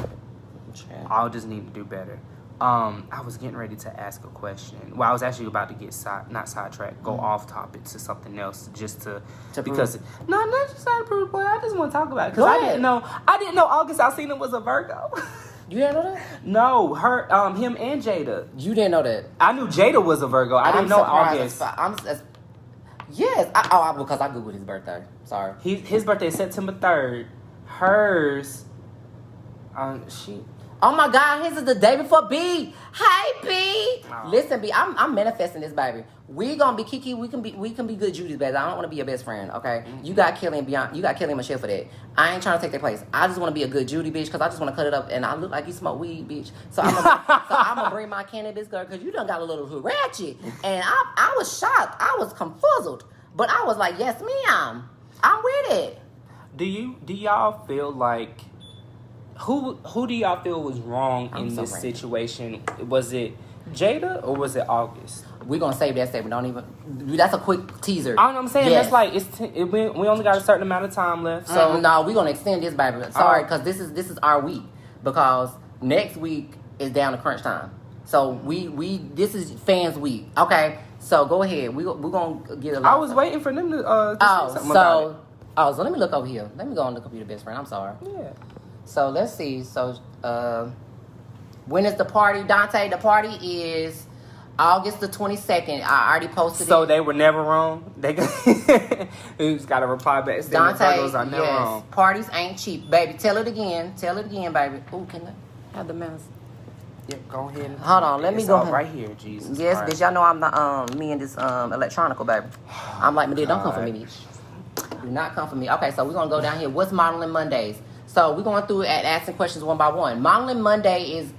All just need to do better. I was getting ready to ask a question. Well, I was actually about to get not sidetracked, go off topic to something else, just to because prove. No, not just to prove, but I just want to talk about it because I didn't know August Alsina was a Virgo. You didn't know that? No, him and Jada. You didn't know that? I knew Jada was a Virgo. I didn't know August. Yes, because I googled his birthday. Sorry. His birthday is September 3rd. Hers, Oh my God, his is the day before B. Hey B. Oh. Listen, B, I'm manifesting this, baby. We gonna be Kiki. We can be good Judy's, baby. I don't want to be your best friend, okay? Mm-hmm. You got Kelly and Beyonce. You got Kelly and Michelle for that. I ain't trying to take their place. I just want to be a good Judy, bitch, because I just want to cut it up and I look like you smoke weed, bitch. So I'm gonna bring my cannabis, girl, because you done got a little ratchet. And I was shocked. I was confuzzled. But I was like, yes, ma'am. I'm with it. Do y'all feel like who do y'all feel was wrong in this situation? Was it Jada or was it August? We're gonna save that statement. Don't even. That's a quick teaser. I know what I'm saying. Yes. That's like we only got a certain amount of time left. So no, we're gonna extend this, baby. Sorry, because this is our week. Because next week is down to crunch time. So this is fans week. Okay. So go ahead. We're gonna get a lot. I was waiting for them to say something about it. So let me look over here. Let me go on the computer, best friend. I'm sorry. Yeah. So let's see. So when is the party, Dante? The party is August the 22nd. I already posted it. So they were never wrong? Who's got to reply back saying Dante, Virgos are never wrong. Parties ain't cheap. Baby, tell it again. Tell it again, baby. Ooh, can I have the mouse? Yeah, go ahead. Hold on, let me go right here, Jesus. Yes, bitch, y'all know I'm the me and this electronical, baby. I'm like, Medea, don't come for me, bitch. Do not come for me. Okay, so we're gonna go down here. What's Modeling Mondays? So we're going through and asking questions one by one. Modeling Monday is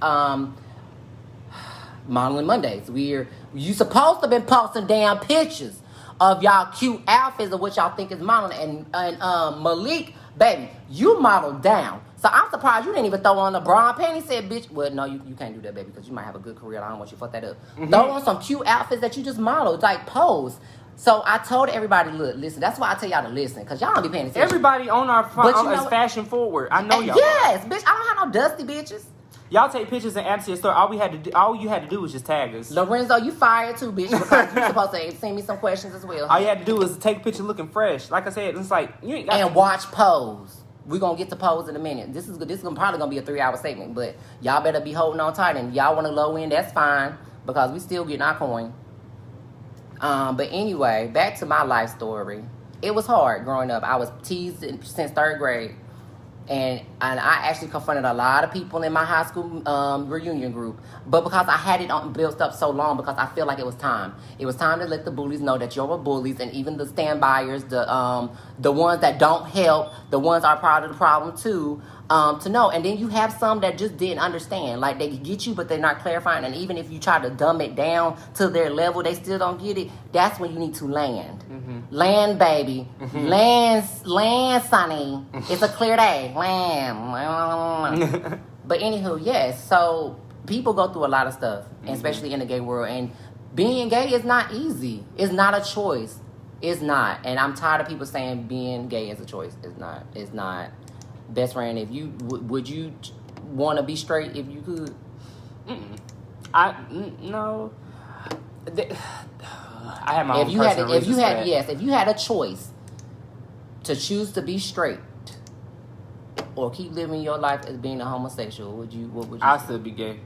Modeling Mondays. You supposed to have been posting damn pictures of y'all cute outfits of what y'all think is modeling. And Malik, baby, you modeled down. So I'm surprised you didn't even throw on the bra and panties. Said, bitch, well, no, you can't do that, baby, because you might have a good career. I don't want you to fuck that up. Mm-hmm. Throw on some cute outfits that you just modeled, like pose. So I told everybody, look, listen. That's why I tell y'all to listen, because y'all don't be paying attention. Everybody on our phone is fashion forward. I know y'all. Yes, bitch. I don't have no dusty bitches. Y'all take pictures and add to your story. All you had to do was just tag us. Lorenzo, you fired too, bitch, because you're supposed to send me some questions as well. All you had to do was take a picture looking fresh. Like I said, it's like you ain't got and watch pose. We're going to get to pose in a minute. This is probably going to be a 3-hour segment, but y'all better be holding on tight. And y'all want to low in, that's fine, because we still getting our coin. But anyway, back to my life story. It was hard growing up. I was teased since 3rd grade. And I actually confronted a lot of people in my high school reunion group. But because I had it built up so long, because I feel like it was time. It was time to let the bullies know that you're bullies, and even the stand-byers, the ones that don't help, the ones that are part of the problem too, to know. And then you have some that just didn't understand. Like, they get you, but they're not clarifying. And even if you try to dumb it down to their level, they still don't get it. That's when you need to land. Land, baby. Land, Sonny. It's a clear day. Land. But anywho, yes. So people go through a lot of stuff, especially in the gay world. And being gay is not easy. It's not a choice. It's not. And I'm tired of people saying being gay is a choice. It's not. It's not. Best friend, if you would you want to be straight if you could? No. I have my own personal if you had a choice to choose to be straight or keep living your life as being a homosexual, what would you I'll say? still be gay.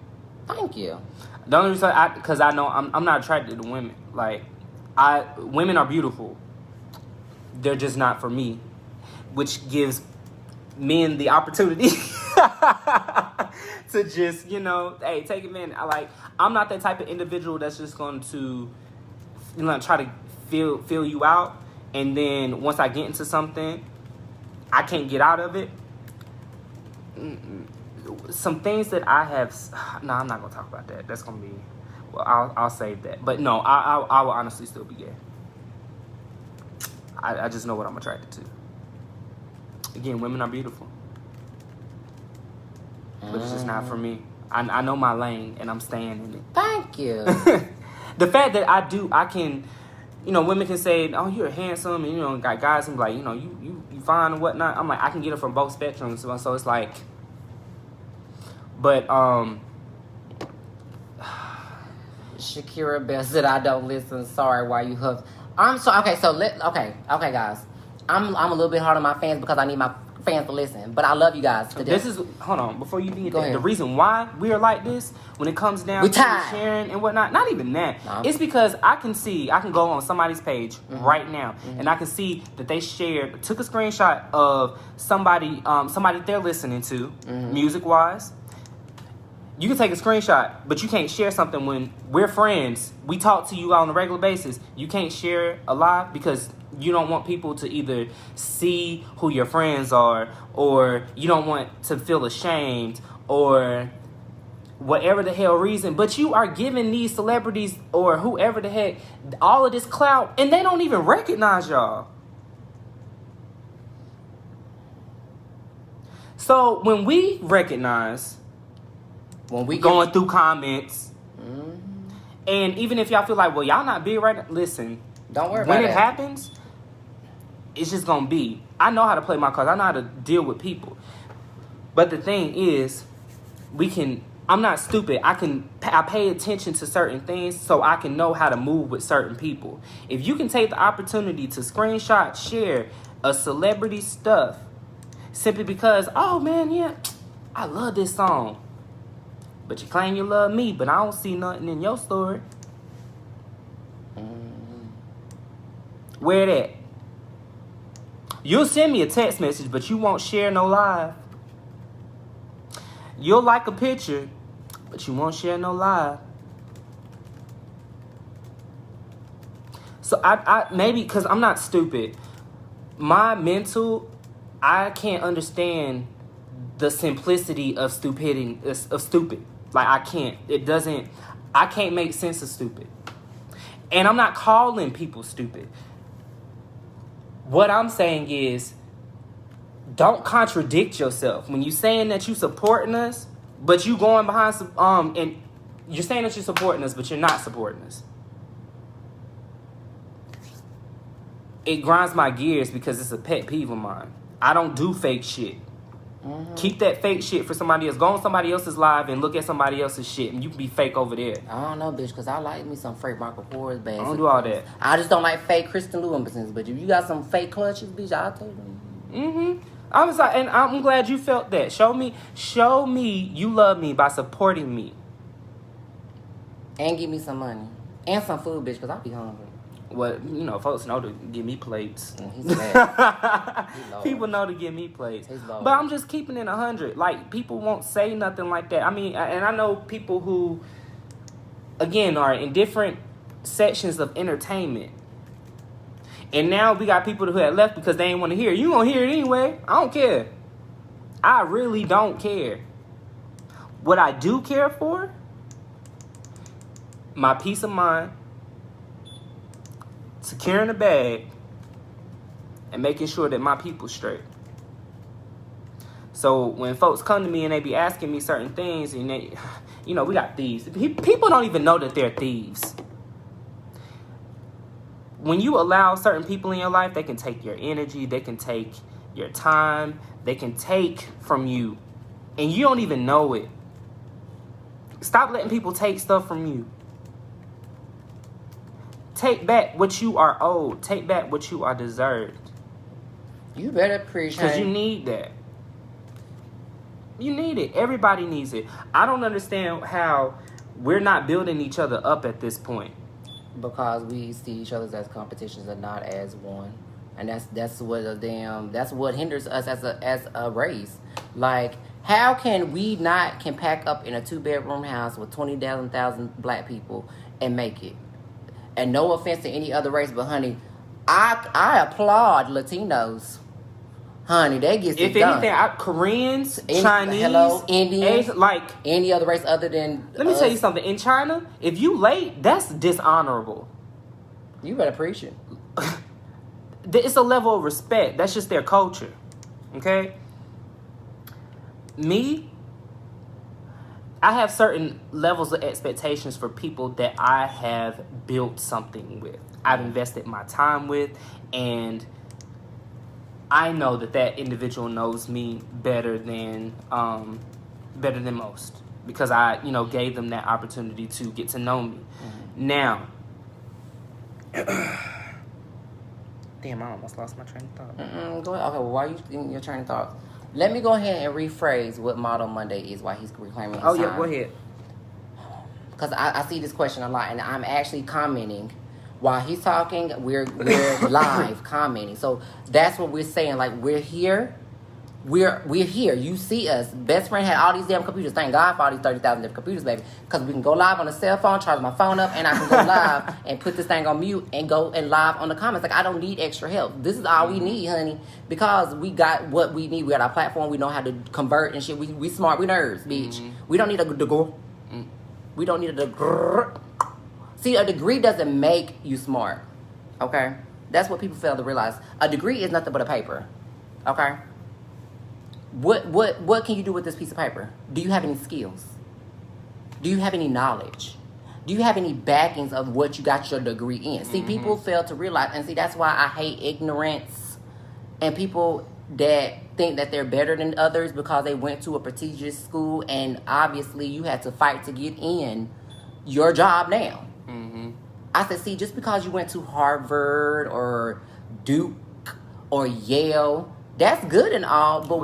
Thank you. The only reason, because I know I'm not attracted to women. Like, women are beautiful. They're just not for me, which gives men the opportunity to just, hey, take it, man. I'm not that type of individual that's just going to, try to feel you out, and then once I get into something, I can't get out of it. Some things that I have, no, I'm not gonna talk about that. That's gonna be, well, I'll save that. But no, I will honestly still be gay. I just know what I'm attracted to. Again, women are beautiful, but it's just not for me. I know my lane, and I'm staying in it. Thank you. The fact that I can, women can say, "Oh, you're handsome," and got guys and be like, you fine and whatnot. I'm like, I can get it from both spectrums, so it's like, but Shakira Bell said, "I don't listen. Sorry, why you huff." Okay, guys. I'm a little bit hard on my fans because I need my fans to listen, but I love you guys to death. Hold on, before you get Go there, ahead. the reason why we are like this when it comes down to sharing and whatnot, not even that. No. It's because I can go on somebody's page right now, and I can see that they took a screenshot of somebody that they're listening to, music wise. You can take a screenshot, but you can't share something when we're friends. We talk to you on a regular basis. You can't share a live because you don't want people to either see who your friends are, or you don't want to feel ashamed, or whatever the hell reason. But you are giving these celebrities or whoever the heck all of this clout, and they don't even recognize y'all. So when we recognize, when we going through comments, and even if y'all feel like, well, y'all not big right now, listen, don't worry about when it. When it happens, it's just gonna be. I know how to play my cards. I know how to deal with people. But the thing is, I'm not stupid. I pay attention to certain things so I can know how to move with certain people. If you can take the opportunity to screenshot, share a celebrity stuff simply because, oh man, yeah, I love this song. But you claim you love me, but I don't see nothing in your story. Where that? You'll send me a text message, but you won't share no live. You'll like a picture, but you won't share no live. So I maybe because I'm not stupid. My mental, I can't understand the simplicity of stupidity, of stupid. Like, I can't. I can't make sense of stupid. And I'm not calling people stupid. What I'm saying is, don't contradict yourself. When you're saying that you supporting us, but you going behind and you're saying that you're supporting us, but you're not supporting us. It grinds my gears because it's a pet peeve of mine. I don't do fake shit. Keep that fake shit for somebody else. Go on somebody else's live and look at somebody else's shit, and you can be fake over there. I don't know, bitch, because I like me some fake Michael Kors bags. I don't do all that. I just don't like fake Kristen Lewis, but if you got some fake clutches, bitch, I'll take them. I was like, and I'm glad you felt that. Show me you love me by supporting me. And give me some money. And some food, bitch, because I'll be hungry. Well, you know, folks know to give me plates. He's mad. People know to give me plates. But I'm just keeping it 100. Like, people won't say nothing like that. I mean, and I know people who, again, are in different sections of entertainment. And now we got people who had left because they didn't want to hear it. You gonna hear it anyway. I don't care. I really don't care. What I do care for, my peace of mind, securing the bag, and making sure that my people's straight. So when folks come to me and they be asking me certain things, and they, you know, we got thieves. People don't even know that they're thieves. When you allow certain people in your life, they can take your energy, they can take your time, they can take from you, and you don't even know it. Stop letting people take stuff from you. Take back what you are owed. Take back what you are deserved. You better appreciate. Because you need that. You need it. Everybody needs it. I don't understand how we're not building each other up at this point. Because we see each other as competitions and not as one. And that's what hinders us as a race. Like, how can we not can pack up in a 2-bedroom house with 20,000 black people and make it? And no offense to any other race, but honey, I applaud Latinos. Honey, they get it done. If anything, Koreans, Chinese, Indians, Asian, like any other race other than. Let me tell you something. In China, if you late, that's dishonorable. You better preach it. It's a level of respect. That's just their culture. Okay? Me, I have certain levels of expectations for people that I have built something with. I've invested my time with, and I know that individual knows me better than most, because I, gave them that opportunity to get to know me. Mm-hmm. Now, damn, I almost lost my train of thought. Go ahead. Okay, well, while you in your train of thought, let me go ahead and rephrase what Model Monday is while he's reclaiming his time. Yeah, go ahead. Because I see this question a lot, and I'm actually commenting. While he's talking, we're live commenting. So that's what we're saying. Like, we're here. We're here. You see us. Best friend had all these damn computers. Thank God for all these 30,000 different computers, baby. Because we can go live on a cell phone, charge my phone up, and I can go live and put this thing on mute and go and live on the comments. Like, I don't need extra help. This is all we need, honey. Because we got what we need. We got our platform. We know how to convert and shit. We smart. We nerds, bitch. Mm-hmm. We don't need a degree. We don't need a degree. See, a degree doesn't make you smart, okay? That's what people fail to realize. A degree is nothing but a paper, okay? What can you do with this piece of paper? Do you have any skills? Do you have any knowledge? Do you have any backings of what you got your degree in? See, people fail to realize, and see, that's why I hate ignorance and people that think that they're better than others because they went to a prestigious school, and obviously you had to fight to get in your job now. I said, see, just because you went to Harvard or Duke or Yale, that's good and all, but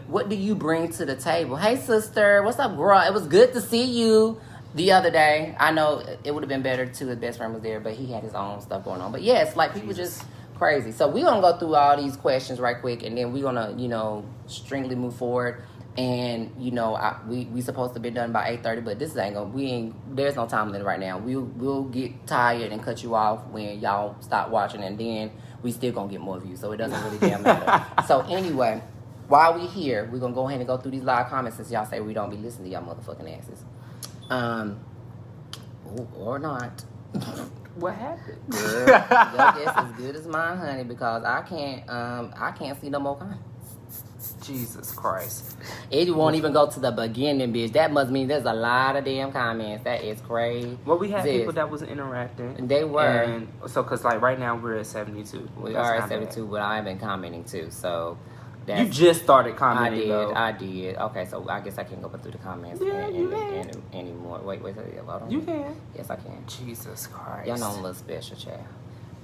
what do you bring to the table? Hey, sister, what's up, girl? It was good to see you the other day. I know it would have been better too if best friend was there, but he had his own stuff going on. But yes, like, people just crazy. So we're going to go through all these questions right quick, and then we're going to, stringly move forward. And we supposed to be done by 8:30, but this ain't gonna. There's no time limit right now. We'll get tired and cut you off when y'all stop watching, and then we still gonna get more views. So it doesn't really damn matter. So anyway, while we here, we're gonna go ahead and go through these live comments since y'all say we don't be listening to y'all motherfucking asses. Or not. What happened? Your guess is good as mine, honey, because I can't see no more comments. Jesus Christ. It won't even go to the beginning, bitch. That must mean there's a lot of damn comments. That is crazy. Well, we had people that wasn't interacting. They were. And so, because, like, right now we're at 72. We are at 72, but I've been commenting, too. So, you just started commenting, I did. Okay, so I guess I can't go through the comments anymore. Wait, hold on. You can. Yes, I can. Jesus Christ. Y'all know I'm a little special, child.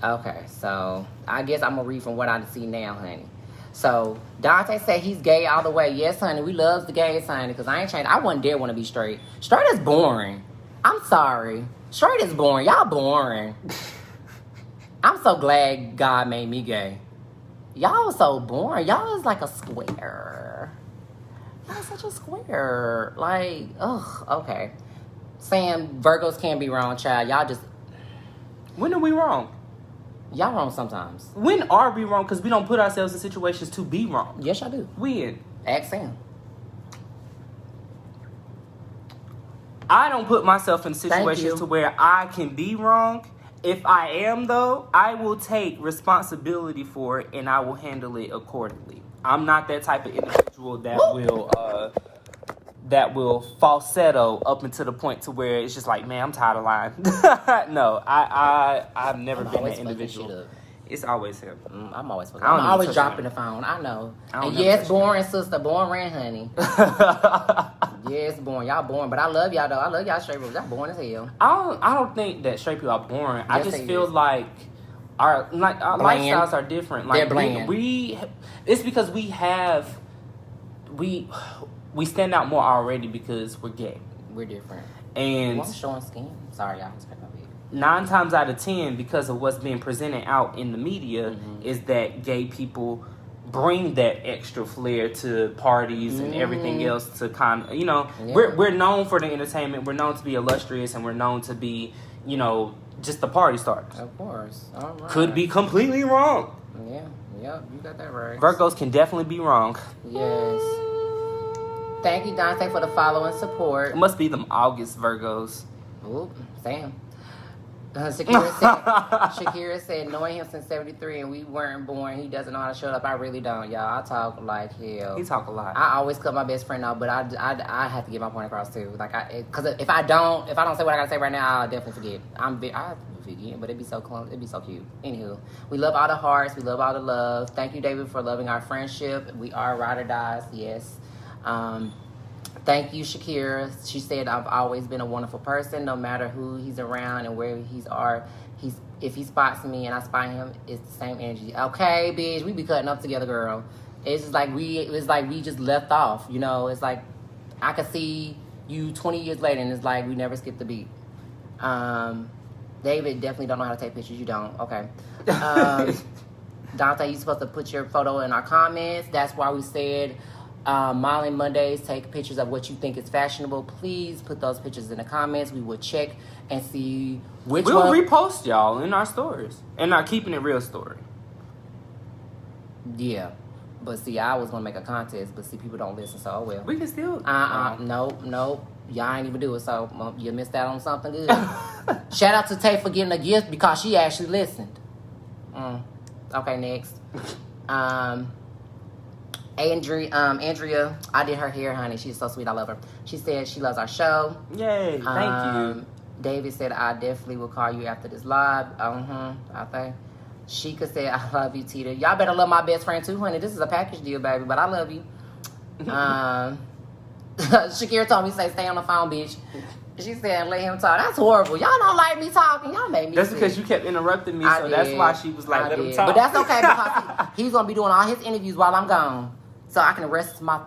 Okay, so I guess I'm going to read from what I see now, honey. So, Dante said he's gay all the way. Yes, honey, we loves the gays, honey, because I ain't changed. I wouldn't dare want to be straight. Straight is boring. I'm sorry. Straight is boring. Y'all boring. I'm so glad God made me gay. Y'all so boring. Y'all is like a square. Y'all such a square. Like, ugh, okay. Saying Virgos can't be wrong, child. Y'all just... When are we wrong? Y'all wrong sometimes. When are we wrong? Because we don't put ourselves in situations to be wrong. Yes, y'all do. When? Ask Sam. I don't put myself in situations to where I can be wrong. If I am, though, I will take responsibility for it and I will handle it accordingly. I'm not that type of individual that will falsetto up until the point to where it's just like, man, I'm tired of lying. No, I've never been that individual. It's always him. I'm always fucking. I'm always dropping the phone. I know. And yes, boring sister, boring honey. Yes, boring. Y'all boring, but I love y'all though. I love y'all straight people. Y'all boring as hell. I don't think that straight people are boring. Yes, I just feel like our lifestyles are different. Like, they're bland. It's because we stand out more already because we're gay. We're different. And I'm showing skin. Sorry, y'all. 9 times out of 10, because of what's being presented out in the media, is that gay people bring that extra flair to parties and everything else to kind of, we're known for the entertainment. We're known to be illustrious, and we're known to be, just the party starters. Of course. All right. Could be completely wrong. Yeah. Yep. You got that right. Virgos can definitely be wrong. Yes. Thank you, Dante, for the follow and support. It must be them August Virgos. Oop, Sam. Shakira said, knowing him since 73 and we weren't born, he doesn't know how to shut up. I really don't, y'all. I talk like hell. He talk a lot. I always cut my best friend out, but I have to get my point across too. Like, because if I don't say what I gotta say right now, I'll definitely forget. I forget, but it'd be so close. It'd be so cute. Anywho, we love all the hearts. We love all the love. Thank you, David, for loving our friendship. We are ride or dies, yes. Thank you, Shakira. She said, I've always been a wonderful person, no matter who he's around and where if he spots me and I spot him, it's the same energy. Okay, bitch, we be cutting up together, girl. It's just like we just left off, It's like I could see you 20 years later and it's like we never skipped a beat. David definitely don't know how to take pictures. You don't. Okay. Dante, you supposed to put your photo in our comments. That's why we said Modeling Mondays, take pictures of what you think is fashionable. Please put those pictures in the comments. We will check and see which one. We'll repost y'all in our stories. In our Keeping It Real story. Yeah. But see, I was going to make a contest, but see, people don't listen, so oh well. We can still. Nope. Y'all ain't even do it, so you missed out on something good. Shout out to Tay for getting a gift because she actually listened. Okay, next. Andrea, I did her hair, honey. She's so sweet. I love her. She said she loves our show. Yay, thank you. David said, I definitely will call you after this live. I think. Sheikah said, I love you, Tita. Y'all better love my best friend too, honey. This is a package deal, baby, but I love you. Shakira told me, stay on the phone, bitch. She said, let him talk. That's horrible. Y'all don't like me talking. Y'all made me That's sick. because you kept interrupting me, so that's why she was like, let him talk. But that's okay because he's going to be doing all his interviews while I'm gone. So I can rest my...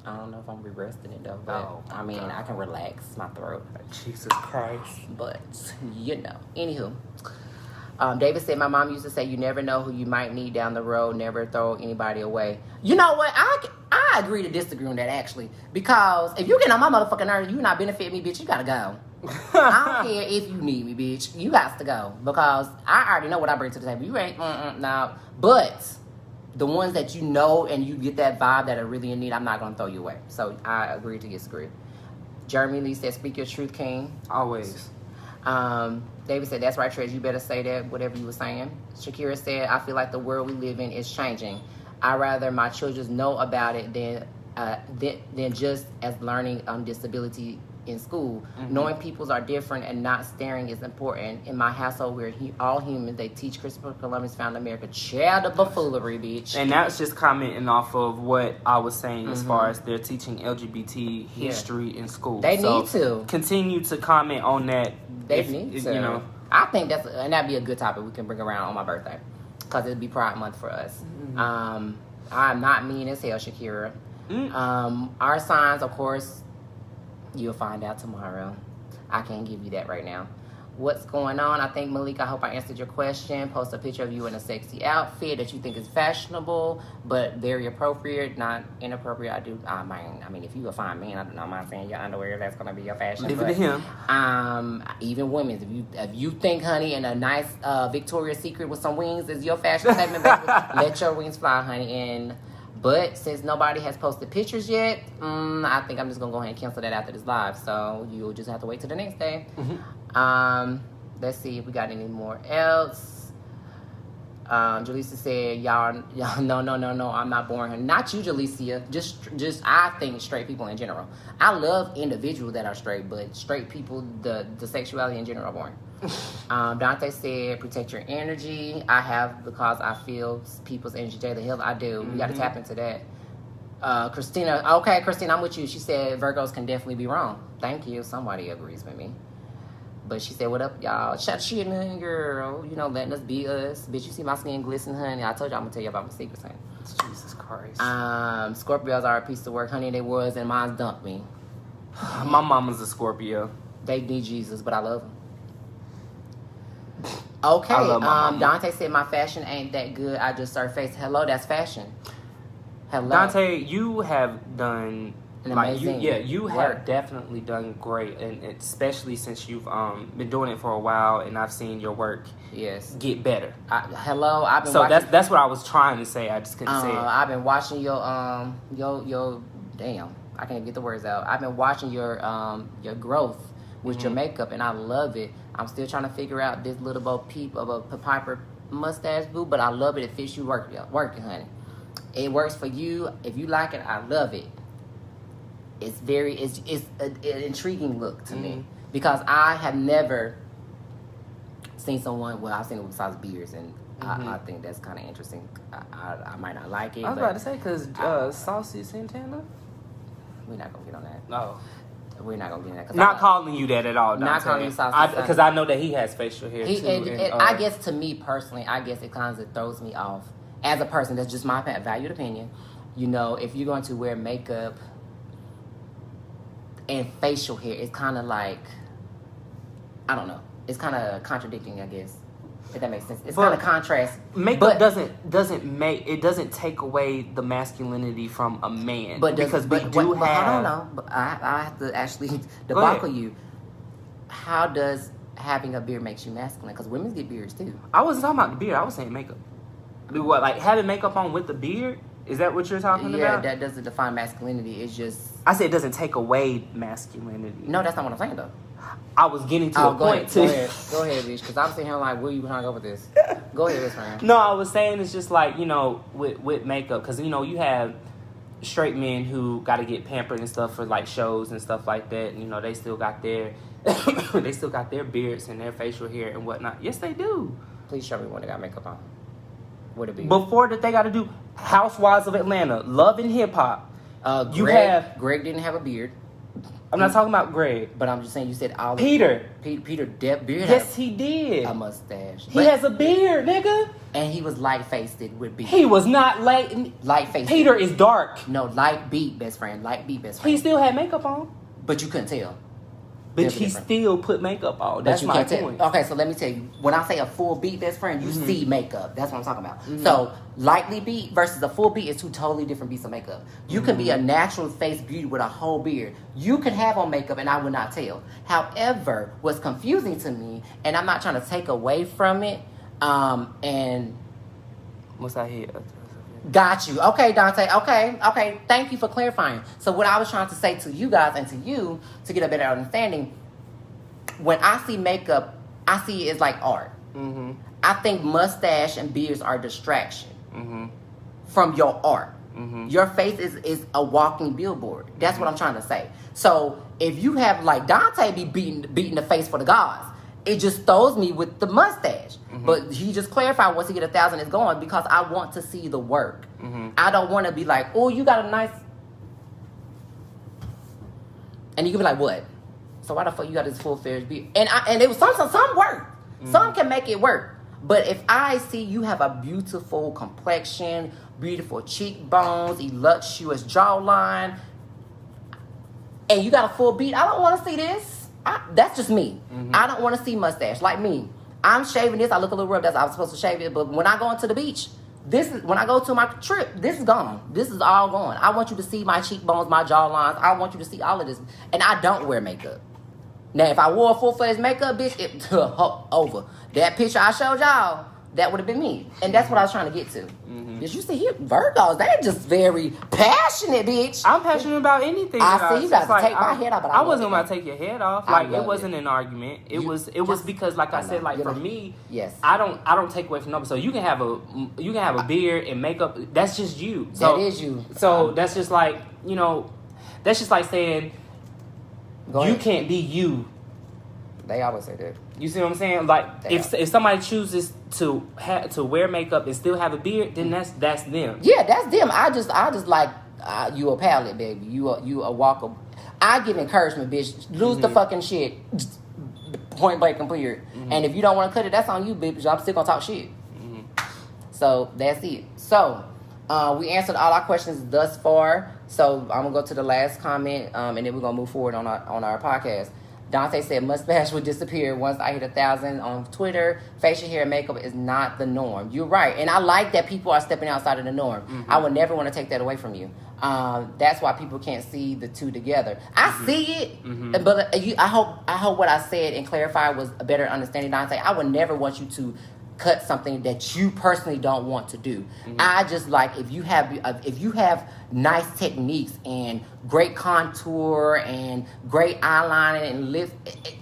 I don't know if I'm going to be resting it, though. But, I can relax my throat. Jesus Christ. But, Anywho. David said, my mom used to say, you never know who you might need down the road. Never throw anybody away. You know what? I agree to disagree on that, actually. Because if you get on my motherfucking nerves, you not benefit me, bitch, you got to go. I don't care if you need me, bitch. You got to go. Because I already know what I bring to the table. You ain't, no. But... the ones that you know and you get that vibe that are really in need, I'm not going to throw you away. So I agree to disagree. Jeremy Lee said, speak your truth, King. Always. David said, that's right, Trez. You better say that, whatever you were saying. Shakira said, I feel like the world we live in is changing. I'd rather my children know about it than just as learning disability in school. Knowing peoples are different and not staring is important. In my household, we're all humans. They teach Christopher Columbus found America. Child of buffoonery, bitch. And that's just commenting off of what I was saying as far as they're teaching LGBT history in school. They need to. Continue to comment on that. They need to. I think that'd be a good topic we can bring around on my birthday. Because it'd be Pride Month for us. I'm not mean as hell, Shakira. Our signs, of course... you'll find out tomorrow. I can't give you that right now. What's going on? I think, Malik, I hope I answered your question. Post a picture of you in a sexy outfit that you think is fashionable, but very appropriate, not inappropriate. I mean, if you a fine man, I do not mind saying your underwear, that's going to be your fashion. Leave it to him. Even women, if you think, honey, and a nice Victoria's Secret with some wings is your fashion statement, baby, let your wings fly, honey. But since nobody has posted pictures yet, I think I'm just going to go ahead and cancel that after this live. So you'll just have to wait till the next day. Mm-hmm. Let's see if we got any more else. Jaleesa said, y'all, no, I'm not boring. Not you, Jaleesa. Just I think straight people in general. I love individuals that are straight, but straight people, the sexuality in general are boring. Dante said, protect your energy. I have, because I feel people's energy daily. Hell, I do. We got to tap into that. Christina, okay, Christina, I'm with you. She said, Virgos can definitely be wrong. Thank you. Somebody agrees with me. But she said, what up, y'all? Shut shit in, girl. You know, letting us be us. Bitch, you see my skin glisten, honey. I told you I'm going to tell you about my secrets, honey. Jesus Christ. Scorpios are a piece of work, honey. They was, and mine dumped me. My mama's a Scorpio. They need Jesus, but I love them. Okay, Dante said my fashion ain't that good. I just surfaced. Hello, that's fashion. Hello, Dante, you have done amazing you work. have definitely done great, and especially since you've been doing it for a while, and I've seen your work get better. I've been so watching, that's what I was trying to say. I just couldn't say it. I've been watching your damn, I can't get the words out. I've been watching your growth with your makeup, and I love it. I'm still trying to figure out this little bo peep of a Piper mustache, boo, but I love it. It fits you working, honey. It works for you. If you like it, I love it. It's an intriguing look to me, because I have never seen someone, well, I've seen it besides beards, and I think that's kind of interesting. I might not like it. I was about to say, because Saucy Santana? We're not going to get on that. No. We're not going to get on that. Not calling you that at all. Not calling you Saucy, because I know that he has facial hair, too. And I guess, to me personally, it kind of throws me off. As a person, that's just my valued opinion. You know, if you're going to wear makeup and facial hair, it's kind of like, I don't know. It's kind of contradicting, I guess, if that makes sense. It's kind of contrast. Makeup doesn't take away the masculinity from a man. I don't know. But I have to actually debacle you. How does having a beard makes you masculine? Because women get beards too. I wasn't talking about the beard. I was saying makeup. What, like having makeup on with the beard? Is that what you're talking about? Yeah, that doesn't define masculinity. It's just... I said it doesn't take away masculinity. No, that's not what I'm saying, though. I was getting to a point, too. Go ahead, bitch, because I'm sitting here like, where you hung up with this? Go ahead, this man. No, I was saying it's just like, you know, with makeup, because, you know, you have straight men who got to get pampered and stuff for, like, shows and stuff like that, and, you know, they still got their beards and their facial hair and whatnot. Yes, they do. Please show me when they got makeup on. What it be? Before that, they got to do Housewives of Atlanta, Love and Hip Hop. Greg didn't have a beard. I'm not talking about Greg, but I'm just saying you said all. Peter beard. Yes, he did. A mustache. He has a beard, nigga. And he was light faced with beard. He was not light faced. Peter is dark. No, light beat best friend. He still had makeup on, but you couldn't tell. But he still put makeup on. That's my point. Okay, so let me tell you. When I say a full beat best friend, you see makeup. That's what I'm talking about. So, lightly beat versus a full beat is two totally different beats of makeup. You can be a natural face beauty with a whole beard. You can have on makeup and I would not tell. However, what's confusing to me, and I'm not trying to take away from it, and... What's that here? Got you. Okay, Dante. Okay. Thank you for clarifying. So what I was trying to say to you guys and to you, to get a better understanding, when I see makeup, I see it as like art. Mm-hmm. I think mustache and beards are a distraction from your art. Mm-hmm. Your face is a walking billboard. That's what I'm trying to say. So if you have like Dante be beating the face for the gods, it just throws me with the mustache. Mm-hmm. But he just clarified once he get 1,000 it's going, because I want to see the work. Mm-hmm. I don't want to be like, oh, you got a nice... And you can be like, what? So why the fuck you got this full fledged beard? And it was some work. Mm-hmm. Some can make it work. But if I see you have a beautiful complexion, beautiful cheekbones, voluptuous jawline, and you got a full beard, I don't want to see this. That's just me. I don't want to see mustache. Like me, I'm shaving this. I look a little rough. That's I was supposed to shave it. But when I go into the beach, when I go to my trip, this is gone. This is all gone. I want you to see my cheekbones, my jawlines. I want you to see all of this. And I don't wear makeup. Now, if I wore a full-fledged makeup, bitch, it over. That picture I showed y'all, that would have been me. And that's what I was trying to get to. Because you see here, Virgos, they're just very passionate, bitch. I'm passionate about anything. I see you got to take my head off, but I wasn't going to take your head off. Like, it wasn't an argument. It was because, like I said, like for me, yes, I don't take away from nobody. So you can have a beard and makeup. That's just you. So, that is you. So that's just like, that's just like saying you can't be you. They always say that. You see what I'm saying? Like if somebody chooses to wear makeup and still have a beard, then that's them. Yeah, that's them. I just like you a palette, baby. You a walker. I give encouragement, bitch. Lose the fucking shit. Point blank and clear. And if you don't want to cut it, that's on you, bitch. I'm still gonna talk shit. So that's it. So we answered all our questions thus far. So I'm gonna go to the last comment, and then we're gonna move forward on our podcast. Dante said, mustache would disappear once I hit 1,000 on Twitter. Facial hair and makeup is not the norm. You're right. And I like that people are stepping outside of the norm. I would never want to take that away from you. That's why people can't see the two together. I see it, but I hope what I said and clarified was a better understanding, Dante. I would never want you to cut something that you personally don't want to do. I just like if you have nice techniques and great contour and great eyeliner and lips,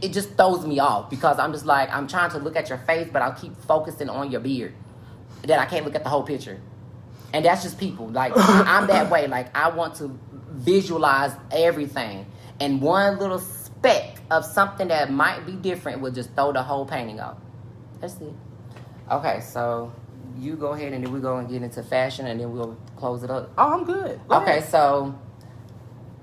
it just throws me off because I'm just like I'm trying to look at your face, but I'll keep focusing on your beard. That I can't look at the whole picture, and that's just people. Like I'm that way. Like I want to visualize everything, and one little speck of something that might be different will just throw the whole painting off. That's it. Okay, so you go ahead and then we're going to get into fashion and then we'll close it up. Oh, I'm good. Okay, so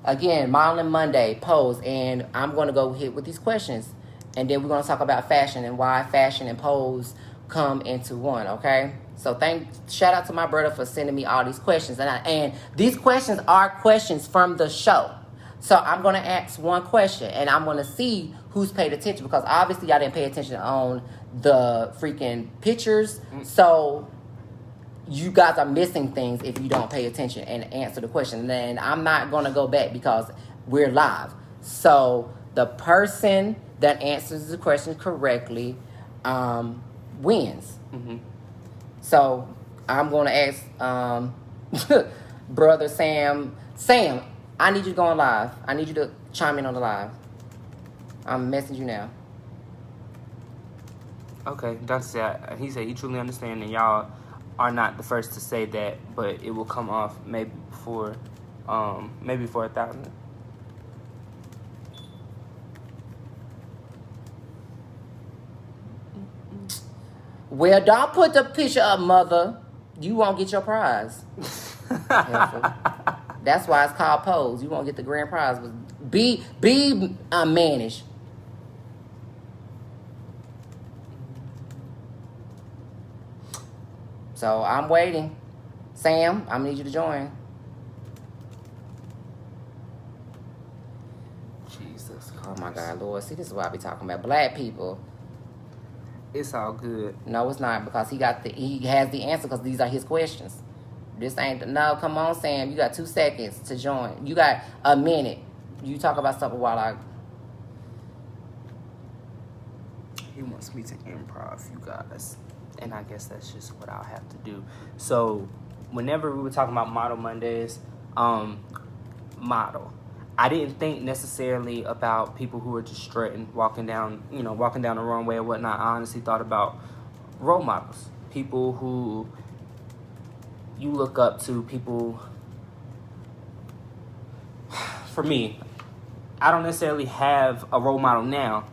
again, Modeling Monday, pose, and I'm going to go hit with these questions. And then we're going to talk about fashion and why fashion and pose come into one, okay? So shout out to my brother for sending me all these questions. And these questions are questions from the show. So I'm going to ask one question and I'm going to see who's paid attention because obviously y'all didn't pay attention on the freaking pictures. So you guys are missing things if you don't pay attention and answer the question. And then I'm not going to go back because we're live. So the person that answers the question correctly wins. So I'm going to ask Brother Sam, I need you to go on live. I need you to chime in on the live. I'm messaging you now. Okay, he said he truly understands, and y'all are not the first to say that, but it will come off maybe before 1,000. Well, don't put the picture up, mother. You won't get your prize. That's why it's called pose. You won't get the grand prize. But be mannish. So I'm waiting. Sam, I'm gonna need you to join. Jesus. Oh my God, Lord. See, this is why I be talking about black people. It's all good. No, it's not because he has the answer because these are his questions. This ain't no. Come on, Sam. You got 2 seconds to join. You got a minute. You talk about something while He wants me to improv, you guys, and I guess that's just what I'll have to do. So, whenever we were talking about Model Mondays, model. I didn't think necessarily about people who are just strutting, walking down the runway or whatnot. I honestly thought about role models, people who you look up to, people. For me, I don't necessarily have a role model now.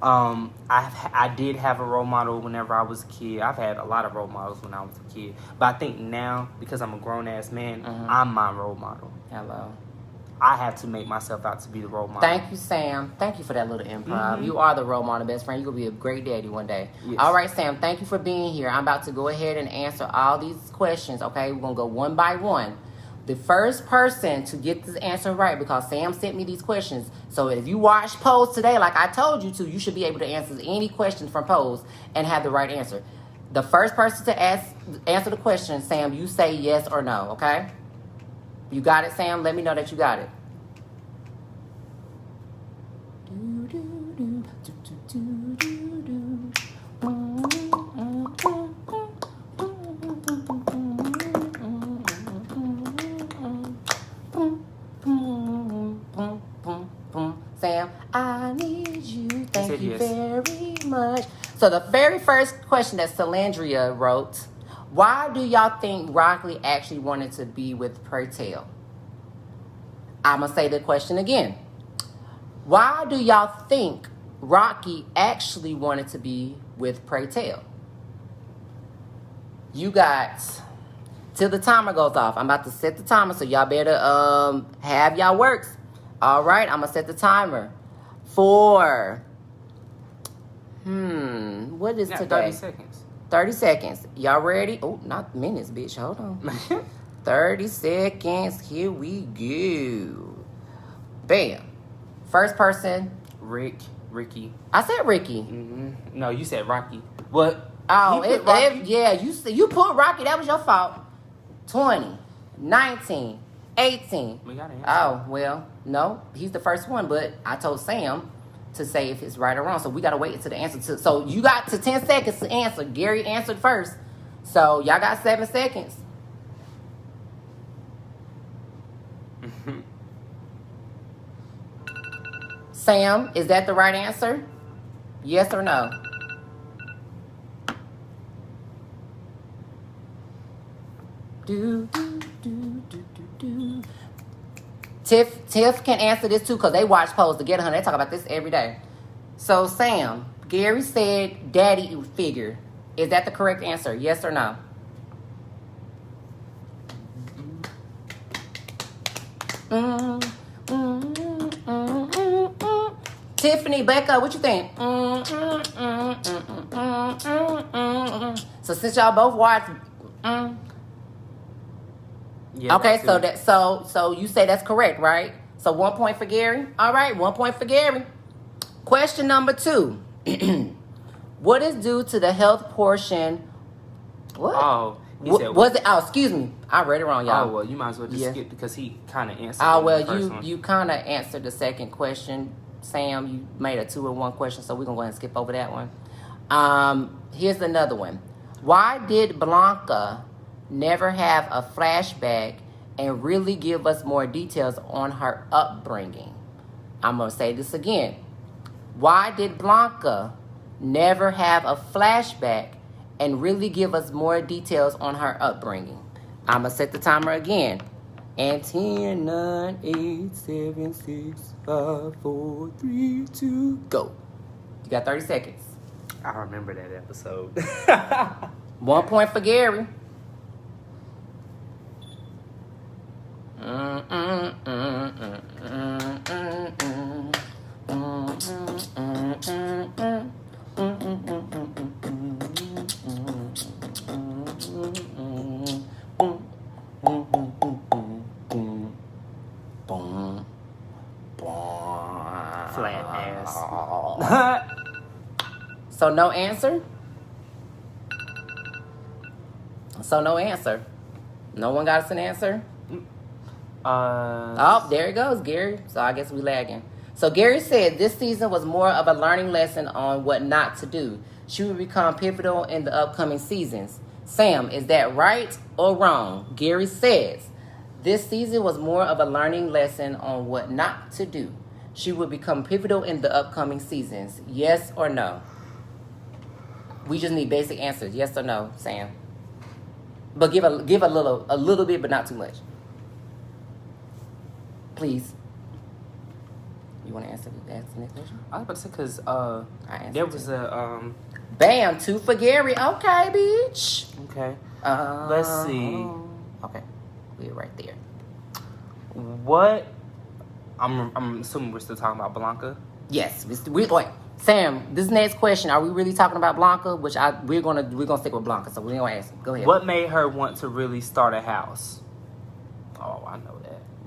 I did have a role model whenever I was a kid. I've had a lot of role models when I was a kid, but I think now because I'm a grown ass man, I'm my role model. Hello. I have to make myself out to be the role model. Thank you, Sam. Thank you for that little improv. You are the role model, best friend. You're going to be a great daddy one day. Yes. All right, Sam. Thank you for being here. I'm about to go ahead and answer all these questions, okay? We're going to go one by one. The first person to get this answer right, because Sam sent me these questions. So if you watch Pose today, like I told you to, you should be able to answer any question from Pose and have the right answer. The first person to answer the question, Sam, you say yes or no, okay? You got it, Sam? Let me know that you got it. Sam, I need you. Thank you very much. So the very first question that Salandria wrote, why do y'all think Rocky actually wanted to be with Pray Tell? I'm going to say the question again. Why do y'all think Rocky actually wanted to be with Pray Tell? You got till the timer goes off. I'm about to set the timer, so y'all better have y'all works. All right, I'm going to set the timer for, what is today? 30 seconds. 30 seconds. Y'all ready? Oh, not minutes, bitch. Hold on. 30 seconds. Here we go. Bam. First person. Ricky. I said Ricky. Mm-hmm. No, you said Rocky. What? Oh, yeah. You put Rocky. That was your fault. 20, 19, 18. We got it. Oh, well, no. He's the first one, but I told Sam to say if it's right or wrong. So we got to wait until the answer. So you got to 10 seconds to answer. Gary answered first. So y'all got 7 seconds. Sam, is that the right answer? Yes or no? Tiff can answer this too because they watch Pose to Get 100. They talk about this every day. So, Sam, Gary said daddy figure. Is that the correct answer? Yes or no? Tiffany, Becca, what you think? So since y'all both watch, yeah, okay, so you say that's correct, right? So 1 point for Gary. All right, 1 point for Gary. Question number 2. What is due to the health portion? What? Oh, was it? Oh, excuse me. I read it wrong, y'all. Oh, well, you might as well just skip because he kind of answered. Oh, the first well, one. you kind of answered the second question, Sam. You made a 2-in-1 question, so we're gonna go ahead and skip over that one. Here's another one. Why did Blanca never have a flashback and really give us more details on her upbringing? I'm gonna say this again. Why did Blanca never have a flashback and really give us more details on her upbringing? I'm going to set the timer again. And 10, 9, 8, 7, 6, 5, 4, 3, 2, go. You got 30 seconds. I remember that episode. 1 point for Gary. Flat ass. So no answer? So no answer. No one got us an answer? Oh, there it goes, Gary. So I guess we lagging. So Gary said this season was more of a learning lesson on what not to do. She will become pivotal in the upcoming seasons. Sam, is that right or wrong? Gary says this season was more of a learning lesson on what not to do. She will become pivotal in the upcoming seasons. Yes or no? We just need basic answers. Yes or no, Sam? But give a little bit, but not too much. Please. You want to answer the next question? I was about to say because there was a Bam, 2 for Gary. Okay, bitch. Okay. Let's see. Okay, we're right there. What? I'm assuming we're still talking about Blanca. Yes. Wait, Sam. This next question, are we really talking about Blanca? Which we're gonna stick with Blanca. So we're gonna ask. Go ahead. What made her want to really start a house? Oh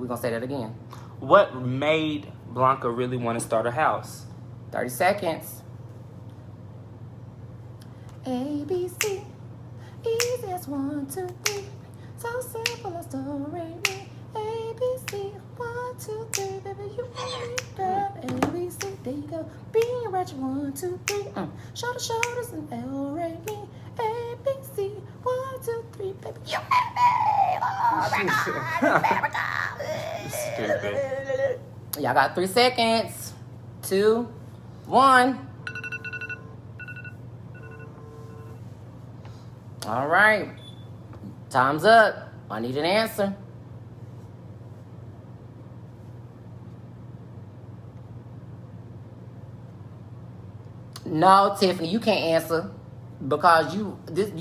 We're going to say that again. What made Blanca really want to start a house? 30 seconds. A, B, C. Easy as 1, 2, 3. So simple as do, re, mi. A, B, C. 1, 2, 3. Baby, you want me, girl. A, B, C. There you go. B, ratchet. 1, 2, 3. Shoulder, shoulders, and L, re, mi. A, B, C. 1, 2, 3. Baby, you want me. Oh, my God. Stupid. Y'all got 3 seconds. 2, 1. All right. Time's up. I need an answer. No, Tiffany, you can't answer because you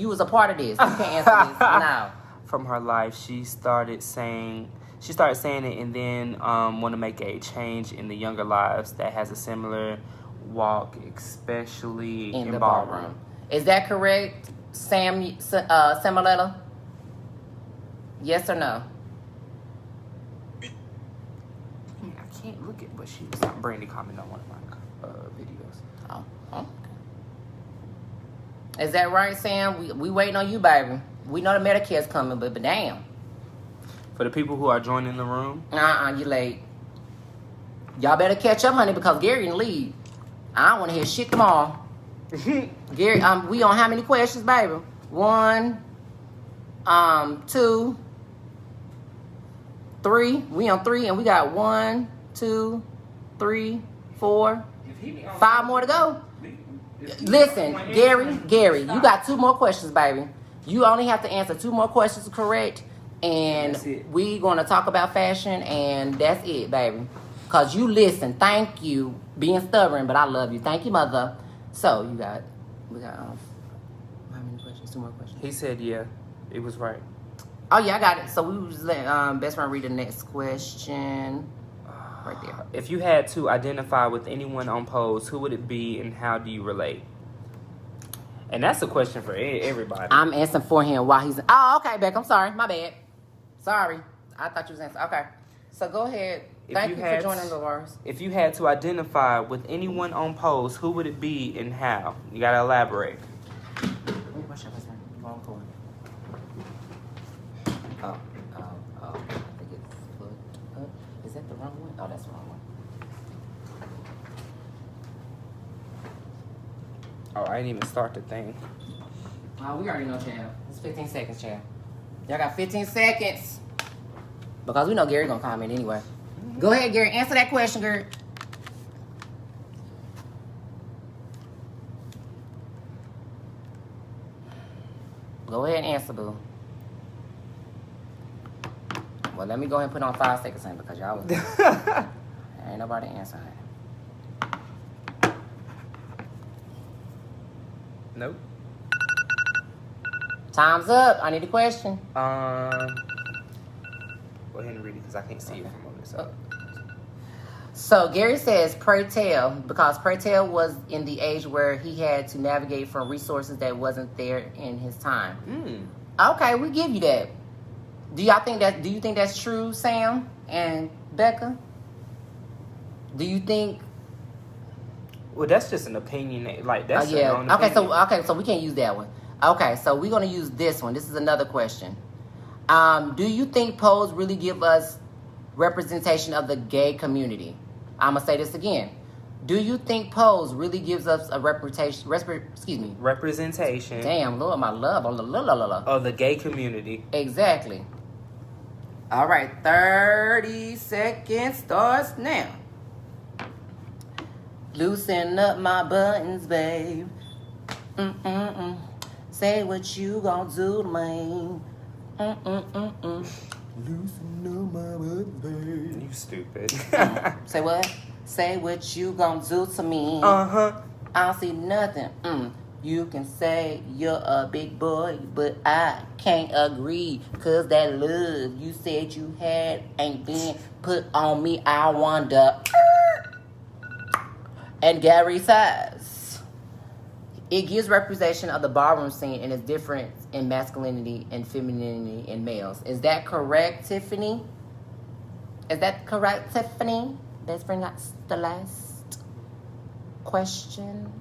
was a part of this. You can't answer this now. From her life, she started saying it, and then want to make a change in the younger lives that has a similar walk, especially in the ballroom. Is that correct, Samuela? Yes or no? I can't look at what she was not. Brandy commented on one of my videos. Oh, okay. Is that right, Sam? We waiting on you, baby. We know the Medicare's coming, but damn. For the people who are joining the room, you late. Y'all better catch up, honey, because Gary in the lead. I don't want to hear shit tomorrow. Gary, we on how many questions, baby? 1, 2, 3. We on 3, and we got 1, 2, 3, 4, 5 more to go. Listen, Gary, you got 2 more questions, baby. You only have to answer 2 more questions correct, and we gonna talk about fashion, and that's it, baby. Cause you listen. Thank you, being stubborn, but I love you. Thank you, mother. So we got how many questions? 2 more questions. he said, "Yeah, it was right." Oh yeah, I got it. So we was letting best friend read the next question. Right there. If you had to identify with anyone on Pose, who would it be, and how do you relate? And that's a question for everybody. I'm answering for him while he's. Oh, okay, Beck. I'm sorry. My bad. Sorry. I thought you was answering. Okay. So go ahead. Thank you for joining the Lars. If you had to identify with anyone on Pose, who would it be and how? You gotta elaborate. What's your turn? Wrong one. Oh. I think it's put up. Is that the wrong one? Oh, that's the wrong one. Oh, I didn't even start the thing. Oh, we already know, Chad. It's 15 seconds, Chad. Y'all got 15 seconds. Because we know Gary gonna comment anyway. Go ahead, Gary. Answer that question, Gary. Go ahead and answer, boo. Well, let me go ahead and put on 5 seconds in because y'all was... ain't nobody answering it. Nope. Time's up. I need a question. Go ahead and read it because I can't see it from over this side. So Gary says, pray tell, because pray tell was in the age where he had to navigate from resources that wasn't there in his time. Okay, we give you that. Do you think that's true, Sam and Becca? Do you think? Well, that's just an opinion. Like that's your own Okay, opinion. so we can't use that one. Okay, so we're gonna use this one. This is another question. Do you think Pose really give us representation of the gay community? I'm gonna say this again. Do you think Pose really gives us a representation? Damn, Lord, my love. Of the gay community. Exactly. All right, 30 seconds starts now. Loosen up my buttons, babe. Say what you gonna do to me. Loosen up my buttons, babe. You stupid. Say what? Say what you gonna do to me. Uh-huh. I don't see nothing. You can say you're a big boy, but I can't agree. Cause that love you said you had ain't been put on me. I wonder. And Gary says, it gives representation of the ballroom scene and its difference in masculinity and femininity in males. Is that correct, Tiffany? Is that correct, Tiffany? Let's bring up the last question.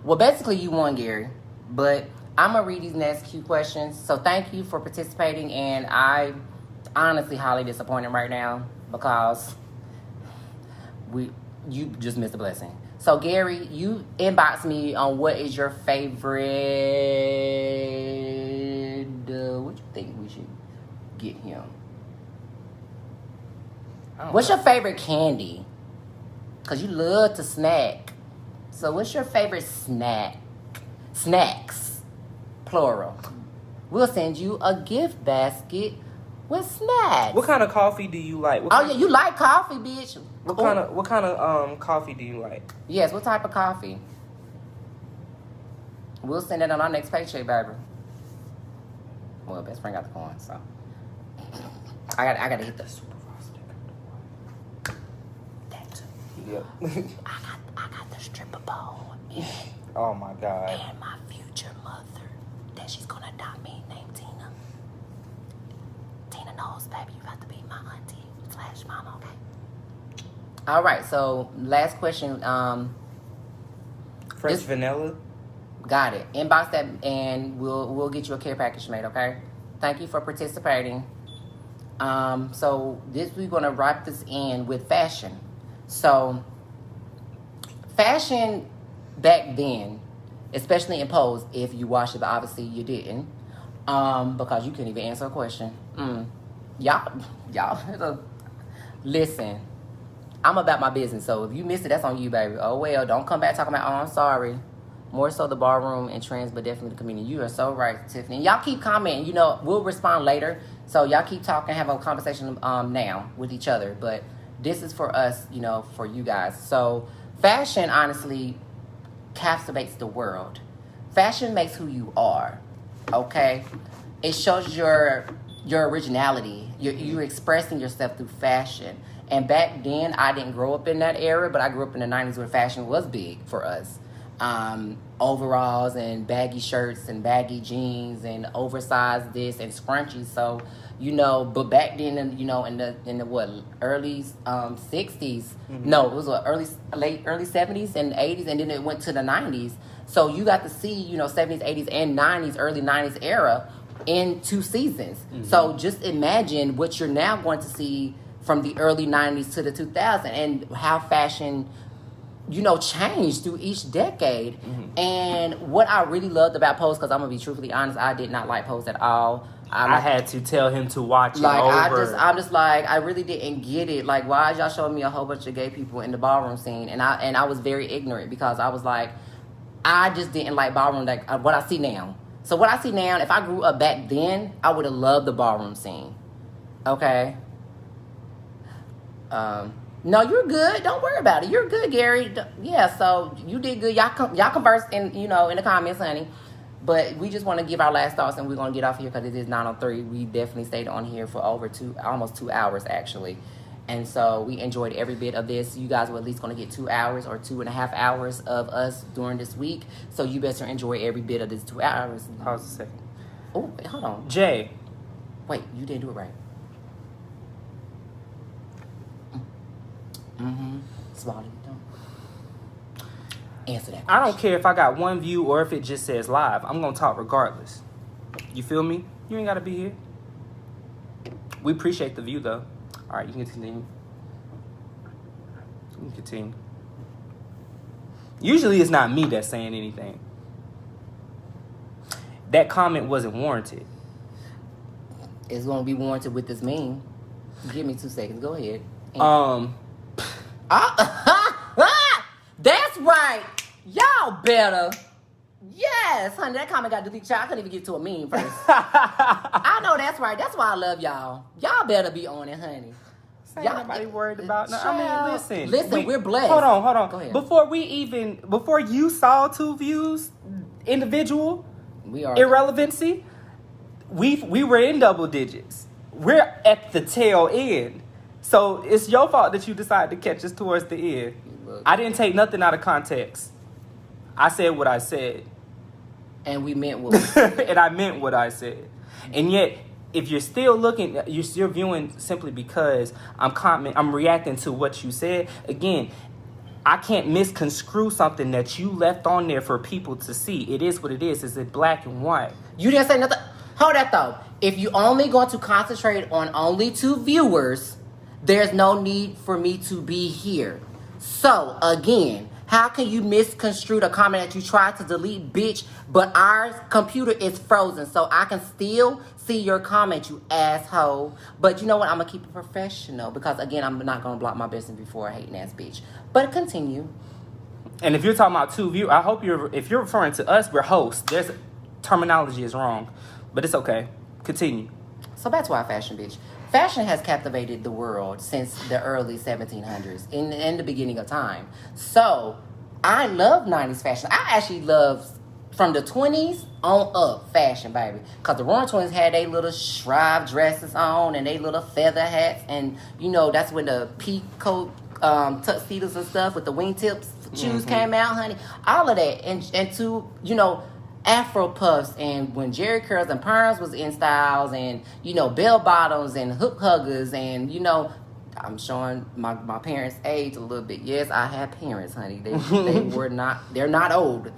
Well, basically, you won, Gary. But I'm going to read these next few questions. So thank you for participating. And I honestly highly disappointed right now because you just missed a blessing. So, Gary, you inboxed me on what is your favorite... what you think we should get him? What's your favorite candy? Because you love to snack. So what's your favorite snack? Snacks. Plural. We'll send you a gift basket with snacks. What kind of coffee do you like? Yeah, you like coffee, bitch. What kind of coffee do you like? Yes, what type of coffee? We'll send it on our next paycheck, baby. Well, best friend got the coin, so I got to hit the super frosted. That too. Yep. I got the stripper pole. Oh my God. And my future mother that she's gonna adopt me named Tina. Tina knows, baby, you got to be my auntie / mama, okay? All right, so last question. Fresh vanilla. Got it. Inbox that, and we'll get you a care package made. Okay. Thank you for participating. So we're gonna wrap this in with fashion. So fashion back then, especially in Pose, if you watched it, but obviously you didn't, because you couldn't even answer a question. Y'all, listen. I'm about my business, so if you missed it, that's on you, baby. Oh well, don't come back talking about, oh, I'm sorry. More so the ballroom and trends, but definitely the community. You are so right, Tiffany. And y'all keep commenting. You know, we'll respond later. So y'all keep talking, have a conversation now with each other. But this is for us, you know, for you guys. So fashion, honestly, captivates the world. Fashion makes who you are, okay? It shows your originality. You're expressing yourself through fashion. And back then, I didn't grow up in that era, but I grew up in the 90s where fashion was big for us. Overalls and baggy shirts and baggy jeans and oversized this and scrunchies. So, you know, but back then, you know, in the what, early 60s, no, it was what, early 70s and 80s, and then it went to the 90s. So you got to see, you know, 70s, 80s, and 90s, early 90s era in 2 seasons. So just imagine what you're now going to see from the early 90s to the 2000s and how fashion, you know, changed through each decade. And what I really loved about Pose, because I'm going to be truthfully honest, I did not like Pose at all. I had to tell him to watch it over. I'm just like, I really didn't get it. Like, why is y'all showing me a whole bunch of gay people in the ballroom scene? And I was very ignorant because I was like, I just didn't like ballroom, like what I see now. So what I see now, if I grew up back then, I would have loved the ballroom scene. Okay? No, you're good. Don't worry about it. You're good, Gary. Yeah, so you did good. Y'all conversed in, you know, in the comments, honey. But we just want to give our last thoughts, and we're going to get off here because it is 9:03. We definitely stayed on here for over almost 2 hours, actually. And so we enjoyed every bit of this. You guys were at least going to get 2 hours or 2.5 hours of us during this week. So you better enjoy every bit of this 2 hours. Pause a second. Oh, hold on. Jay. Wait, you didn't do it right. Swallow. Don't answer that question. I don't care if I got 1 view or if it just says live. I'm going to talk regardless. You feel me? You ain't got to be here. We appreciate the view, though. All right, you can continue. You can continue. Usually it's not me that's saying anything. That comment wasn't warranted. It's going to be warranted with this meme. Give me 2 seconds. Go ahead. That's right. Y'all better. Yes, honey, that comment got deleted. I couldn't even get to a meme first. I know that's right. That's why I love y'all. Y'all better be on it, honey. Ain't nobody worried about no. I mean, listen, we're blessed. Hold on. Go ahead. Before you saw 2 views, individual, we are irrelevancy, we were in double digits. We're at the tail end. So it's your fault that you decided to catch us towards the end. I didn't take nothing out of context. I said what I said. And we meant what we said. And I meant what I said. And yet, if you're still looking, you're still viewing simply because I'm reacting to what you said. Again, I can't misconstrue something that you left on there for people to see. It is what it is. Is it black and white? You didn't say nothing. Hold that though. If you only going to concentrate on only 2 viewers, there's no need for me to be here. So again, how can you misconstrue the comment that you tried to delete, bitch? But our computer is frozen, so I can still see your comment, you asshole. But you know what? I'm gonna keep it professional because again, I'm not gonna block my business before a hating ass bitch. But continue. And if you're talking about 2 viewers, I hope if you're referring to us, we're hosts. There's terminology is wrong, but it's okay. Continue. So back to our fashion, bitch. Fashion has captivated the world since the early 1700s, in the beginning of time. So, I love 90s fashion. I actually love from the 20s on up fashion, baby. Because the Roaring Twins had their little shrub dresses on and they little feather hats. And, you know, that's when the peacoat tuxedos and stuff with the wingtips shoes came out, honey. All of that. And to, you know, Afro puffs, and when Jerry curls and perms was in styles, and you know, bell bottoms and hook huggers, and you know, I'm showing my parents' age a little bit. Yes, I have parents, honey. They're not old.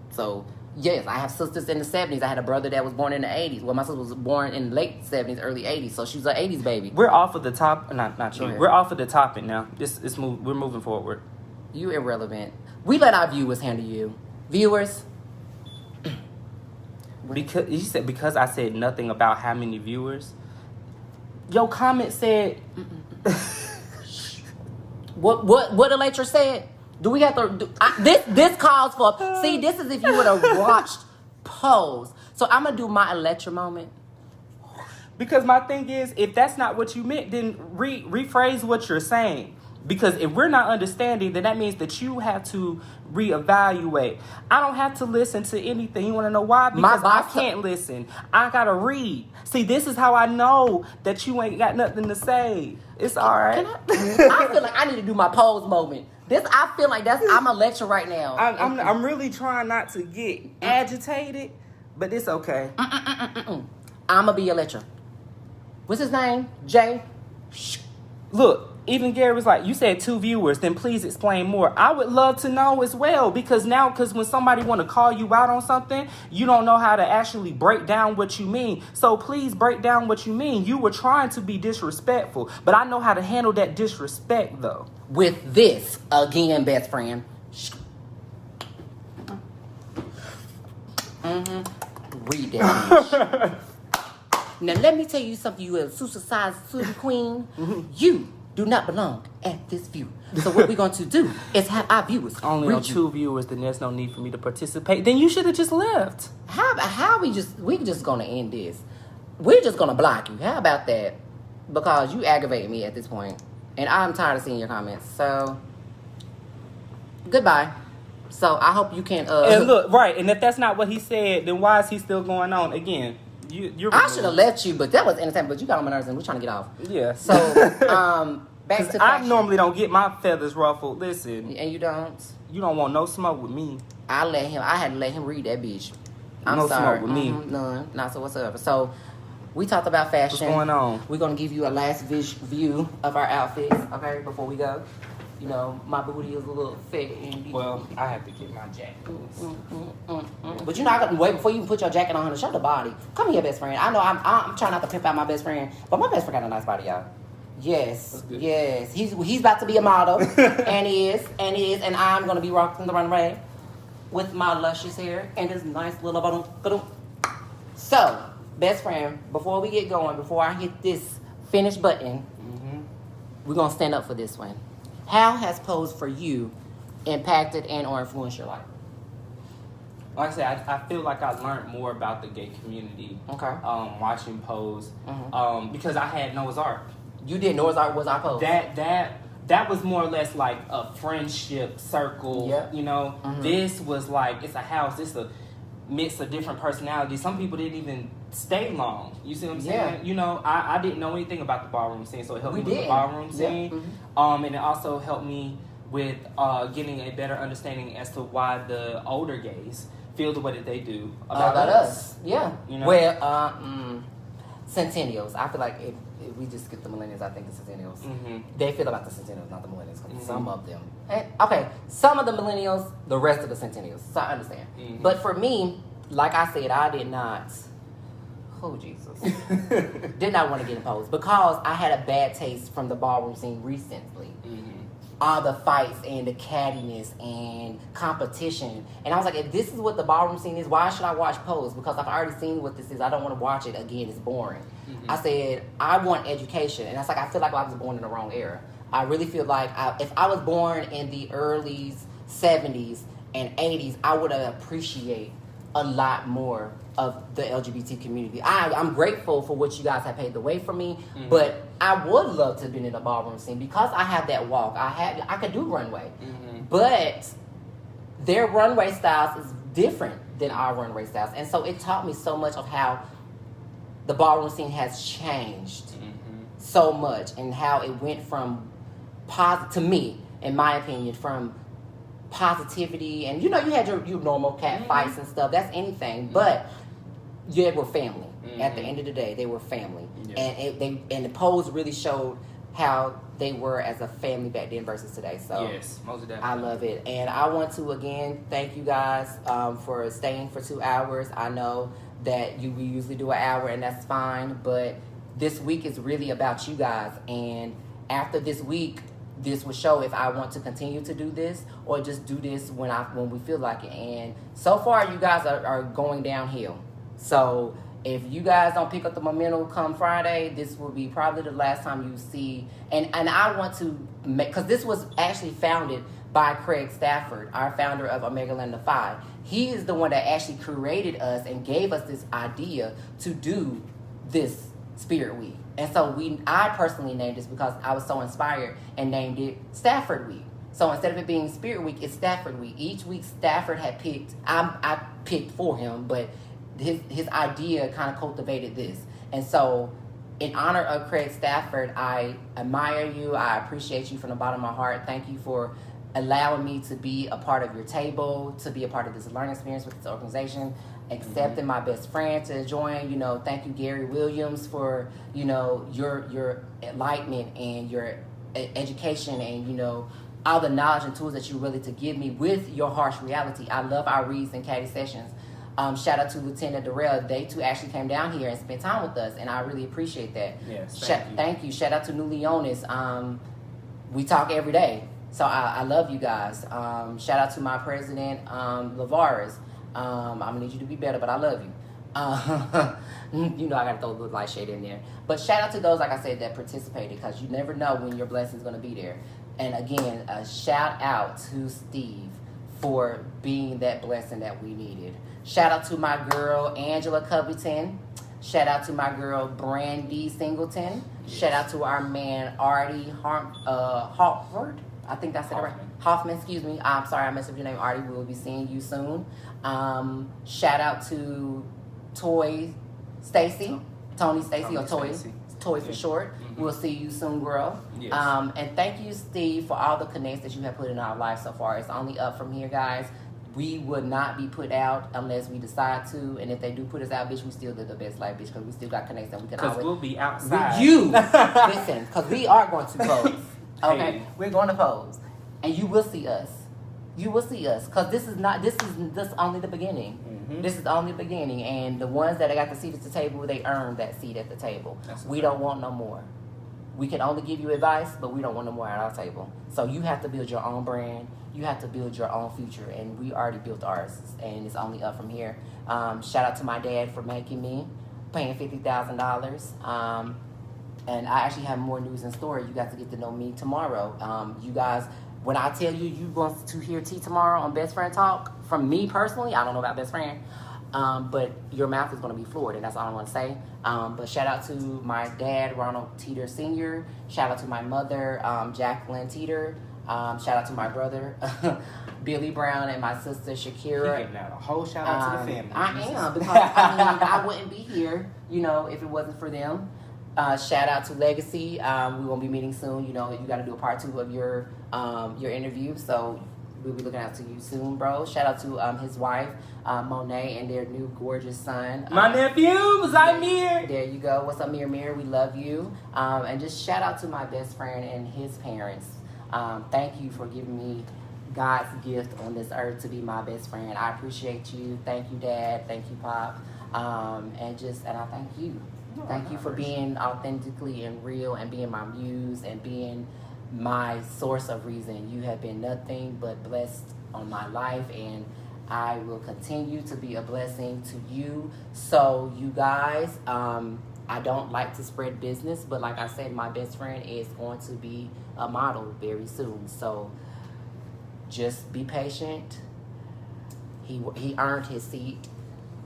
So yes, I have sisters in the 70s. I had a brother that was born in the 80s. Well, my sister was born in the late 70s, early 80s. So she was an 80s baby. We're off of the top. Not you. We're off of the topic now. We're moving forward. You irrelevant. We let our viewers handle you. Viewers. Because you said because I said nothing about how many viewers. Your comment said. What the lecturer said? Do we have to? This calls for. See, this is if you would have watched Pose. So I'm gonna do my lecture moment. Because my thing is, if that's not what you meant, then rephrase what you're saying. Because if we're not understanding, then that means that you have to reevaluate. I don't have to listen to anything. You want to know why? Because I can't listen. I got to read. See, this is how I know that you ain't got nothing to say. It's all right. I feel like I need to do my pose moment. I feel like I'm a lecture right now. I'm really trying not to get agitated, but it's okay. I'm going to be a lecturer. What's his name? Jay? Look. Even Gary was like, you said 2 viewers, then please explain more. I would love to know as well, because when somebody want to call you out on something, you don't know how to actually break down what you mean. So please break down what you mean. You were trying to be disrespectful, but I know how to handle that disrespect, though. With this, again, best friend. Read that. Now, let me tell you something, you a super-sized queen. You do not belong at this view. So what we're going to do is have our viewers only on 2 viewers, then there's no need for me to participate. Then you should have just left. How we just going to end this? We're just going to block you. How about that? Because you aggravate me at this point. And I'm tired of seeing your comments. So, goodbye. So, I hope you can... And look, right, and if that's not what he said, then why is he still going on? Again, you're... I should have left you, but that was entertainment. But you got on my nerves and we're trying to get off. Yeah. So, back to fashion. I normally don't get my feathers ruffled. Listen. And you don't? You don't want no smoke with me. I had to let him read that bitch. I'm no sorry. Smoke with me. None. Not so whatsoever. So, we talked about fashion. What's going on? We're going to give you a last view of our outfits, okay, before we go. You know, my booty is a little fat. Well, I have to get my jacket. But you're not going to wait before you can put your jacket on to show the body. Come here, best friend. I know I'm trying not to pimp out my best friend, but my best friend got a nice body, y'all. Yes, yes. He's about to be a model, and he is, and I'm going to be rocking the runway with my luscious hair and this nice little bottom. So, best friend, before we get going, before I hit this finish button, we're going to stand up for this one. How has Pose for you impacted and or influenced your life? Like I said, I feel like I learned more about the gay community. Okay. Watching Pose, because I had Noah's Ark. You did Noah's Ark was our Pose. That was more or less like a friendship circle. Yep. You know, this was like it's a house. It's a mix of different personalities. Some people didn't even stay long. You see what I'm saying? Yeah. You know, I didn't know anything about the ballroom scene, so it helped me with the ballroom scene. Yep. And it also helped me with getting a better understanding as to why the older gays feel the way that they do about us. Yeah. You know? Well, Centennials. I feel like if we just skip the millennials, I think the Centennials. Mm-hmm. They feel about the Centennials, not the millennials. 'Cause Mm-hmm. some of them. Some of the millennials, the rest of the Centennials. So I understand. Mm-hmm. But for me, like I said, I did not. Oh, Jesus. Did not want to get imposed because I had a bad taste from the ballroom scene recently. Mm-hmm. All the fights and the cattiness and competition. And I was like, if this is what the ballroom scene is, why should I watch Pose? Because I've already seen what this is. I don't want to watch it again. It's boring. Mm-hmm. I said, I want education. And I was like, I feel like I was born in the wrong era. I really feel like if I was born in the early 70s and 80s, I would appreciate a lot more of the LGBT community. I'm grateful for what you guys have paved the way for me, Mm-hmm. but I would love to have been in the ballroom scene because I have that walk. I could do runway, Mm-hmm. but their runway styles is different than our runway styles, and so it taught me so much of how the ballroom scene has changed Mm-hmm. so much, and how it went from to me, in my opinion, from positivity, and you had your normal cat Mm-hmm. fights and stuff. That's anything, but they were family. Mm-hmm. At the end of the day, they were family, Yeah. and the Pose really showed how they were as a family back then versus today. So Yes, most of that. I love it, and I want to again thank you guys for staying for 2 hours. I know that we usually do an hour, and that's fine, but this week is really about you guys, and after this week, this will show if I want to continue to do this or just do this when we feel like it. And so far, you guys are going downhill. So if you guys don't pick up the momentum come Friday, this will be probably the last time you see. And I want to make, because this was actually founded by Craig Stafford, our founder of Omega Lambda Phi. He is the one that actually created us and gave us this idea to do this Spirit Week. And so I personally named this because I was so inspired and named it Stafford Week. So instead of it being Spirit Week, it's Stafford Week. Each week Stafford had picked, I picked for him, but his idea kind of cultivated this. And so in honor of Craig Stafford, I admire you. I appreciate you from the bottom of my heart. Thank you for allowing me to be a part of your table, to be a part of this learning experience with this organization, accepting my best friend to join. Thank you, Gary Williams, for your enlightenment and your education and all the knowledge and tools that you're willing to give me with your harsh reality. I love our reads and caddy sessions. Shout out to Lieutenant Darrell. They too actually came down here and spent time with us, and I really appreciate that. Yes, thank you. Shout out to New Leonis. We talk every day, so I love you guys. Shout out to my president, Lavares. I'm gonna need you to be better, but I love you. I gotta throw a little light shade in there. But shout out to those, like I said, that participated, because you never know when your blessing's gonna be there. And again, a shout out to Steve for being that blessing that we needed. Shout out to my girl Angela Covington. Shout out to my girl Brandy Singleton. Yes. Shout out to our man Artie Hartford. I think that's it right. Hoffman, excuse me. I'm sorry I messed up your name, Artie. We'll be seeing you soon. Shout out to Tony Stacy, or Toy. Toy for short. Mm-hmm. We'll see you soon, girl. Yes. And thank you, Steve, for all the connects that you have put in our life so far. It's only up from here, guys. We would not be put out unless we decide to, and if they do put us out, bitch, we still live the best life, bitch, because we still got connects and we can always. Because we'll be outside. Listen, because we are going to pose. Okay, Hey. We're going to pose, and you will see us. You will see us, because this is only the beginning. Mm-hmm. This is only the beginning, and the ones that got the seat at the table, they earned that seat at the table. We don't want no more. We can only give you advice, but we don't want no more at our table. So you have to build your own brand. You have to build your own future, and we already built ours, and it's only up from here. Shout out to my dad for making me, paying $50,000. And I actually have more news in store. You got to get to know me tomorrow. You guys, when I tell you you're going to hear T tomorrow on Best Friend Talk, from me personally, I don't know about Best Friend, but your mouth is going to be floored, and that's all I want to say. But shout out to my dad, Ronald Teeter Sr. Shout out to my mother, Jacqueline Teeter. Shout out to my brother, Billy Brown, and my sister, Shakira. You're giving out a whole shout out to the family. I am, because I wouldn't be here, if it wasn't for them. Shout out to Legacy. We won't be meeting soon. You got to do a part 2 of your interview. So We'll be looking out to you soon, bro. Shout out to his wife, Monet, and their new gorgeous son. My nephew, Zamir. There you go. What's up, Mir? We love you. And just shout out to my best friend and his parents. Thank you for giving me God's gift on this earth to be my best friend. I appreciate you. Thank you, Dad. Thank you, Pop. And I thank you. Thank you for being authentically and real and being my muse and being my source of reason. You have been nothing but blessed on my life, and I will continue to be a blessing to you. So you guys, I don't like to spread business, but like I said, my best friend is going to be a model very soon. So just be patient. He earned his seat.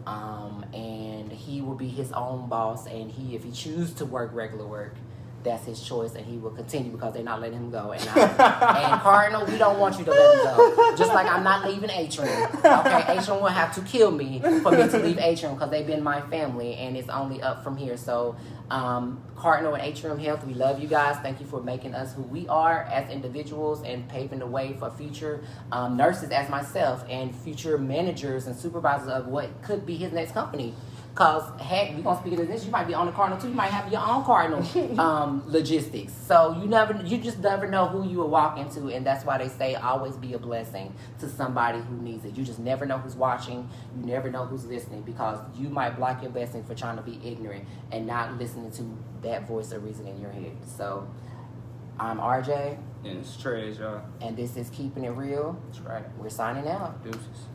And he will be his own boss, and if he chooses to work regular work, that's his choice, and he will continue because they're not letting him go. And Cardinal, we don't want you to let him go. Just like I'm not leaving Atrium. Okay, Atrium will have to kill me for me to leave Atrium because they've been my family, and it's only up from here. So, Cardinal and Atrium Health, we love you guys. Thank you for making us who we are as individuals and paving the way for future nurses as myself and future managers and supervisors of what could be his next company. Because, heck, we're going to speak of this, you might be on the Cardinal too. You might have your own Cardinal logistics. So you just never know who you will walk into, and that's why they say always be a blessing to somebody who needs it. You just never know who's watching. You never know who's listening, because you might block your blessing for trying to be ignorant and not listening to that voice of reason in your head. So I'm RJ. And it's Trez, y'all. And this is Keeping It Real. That's right. We're signing out. Deuces.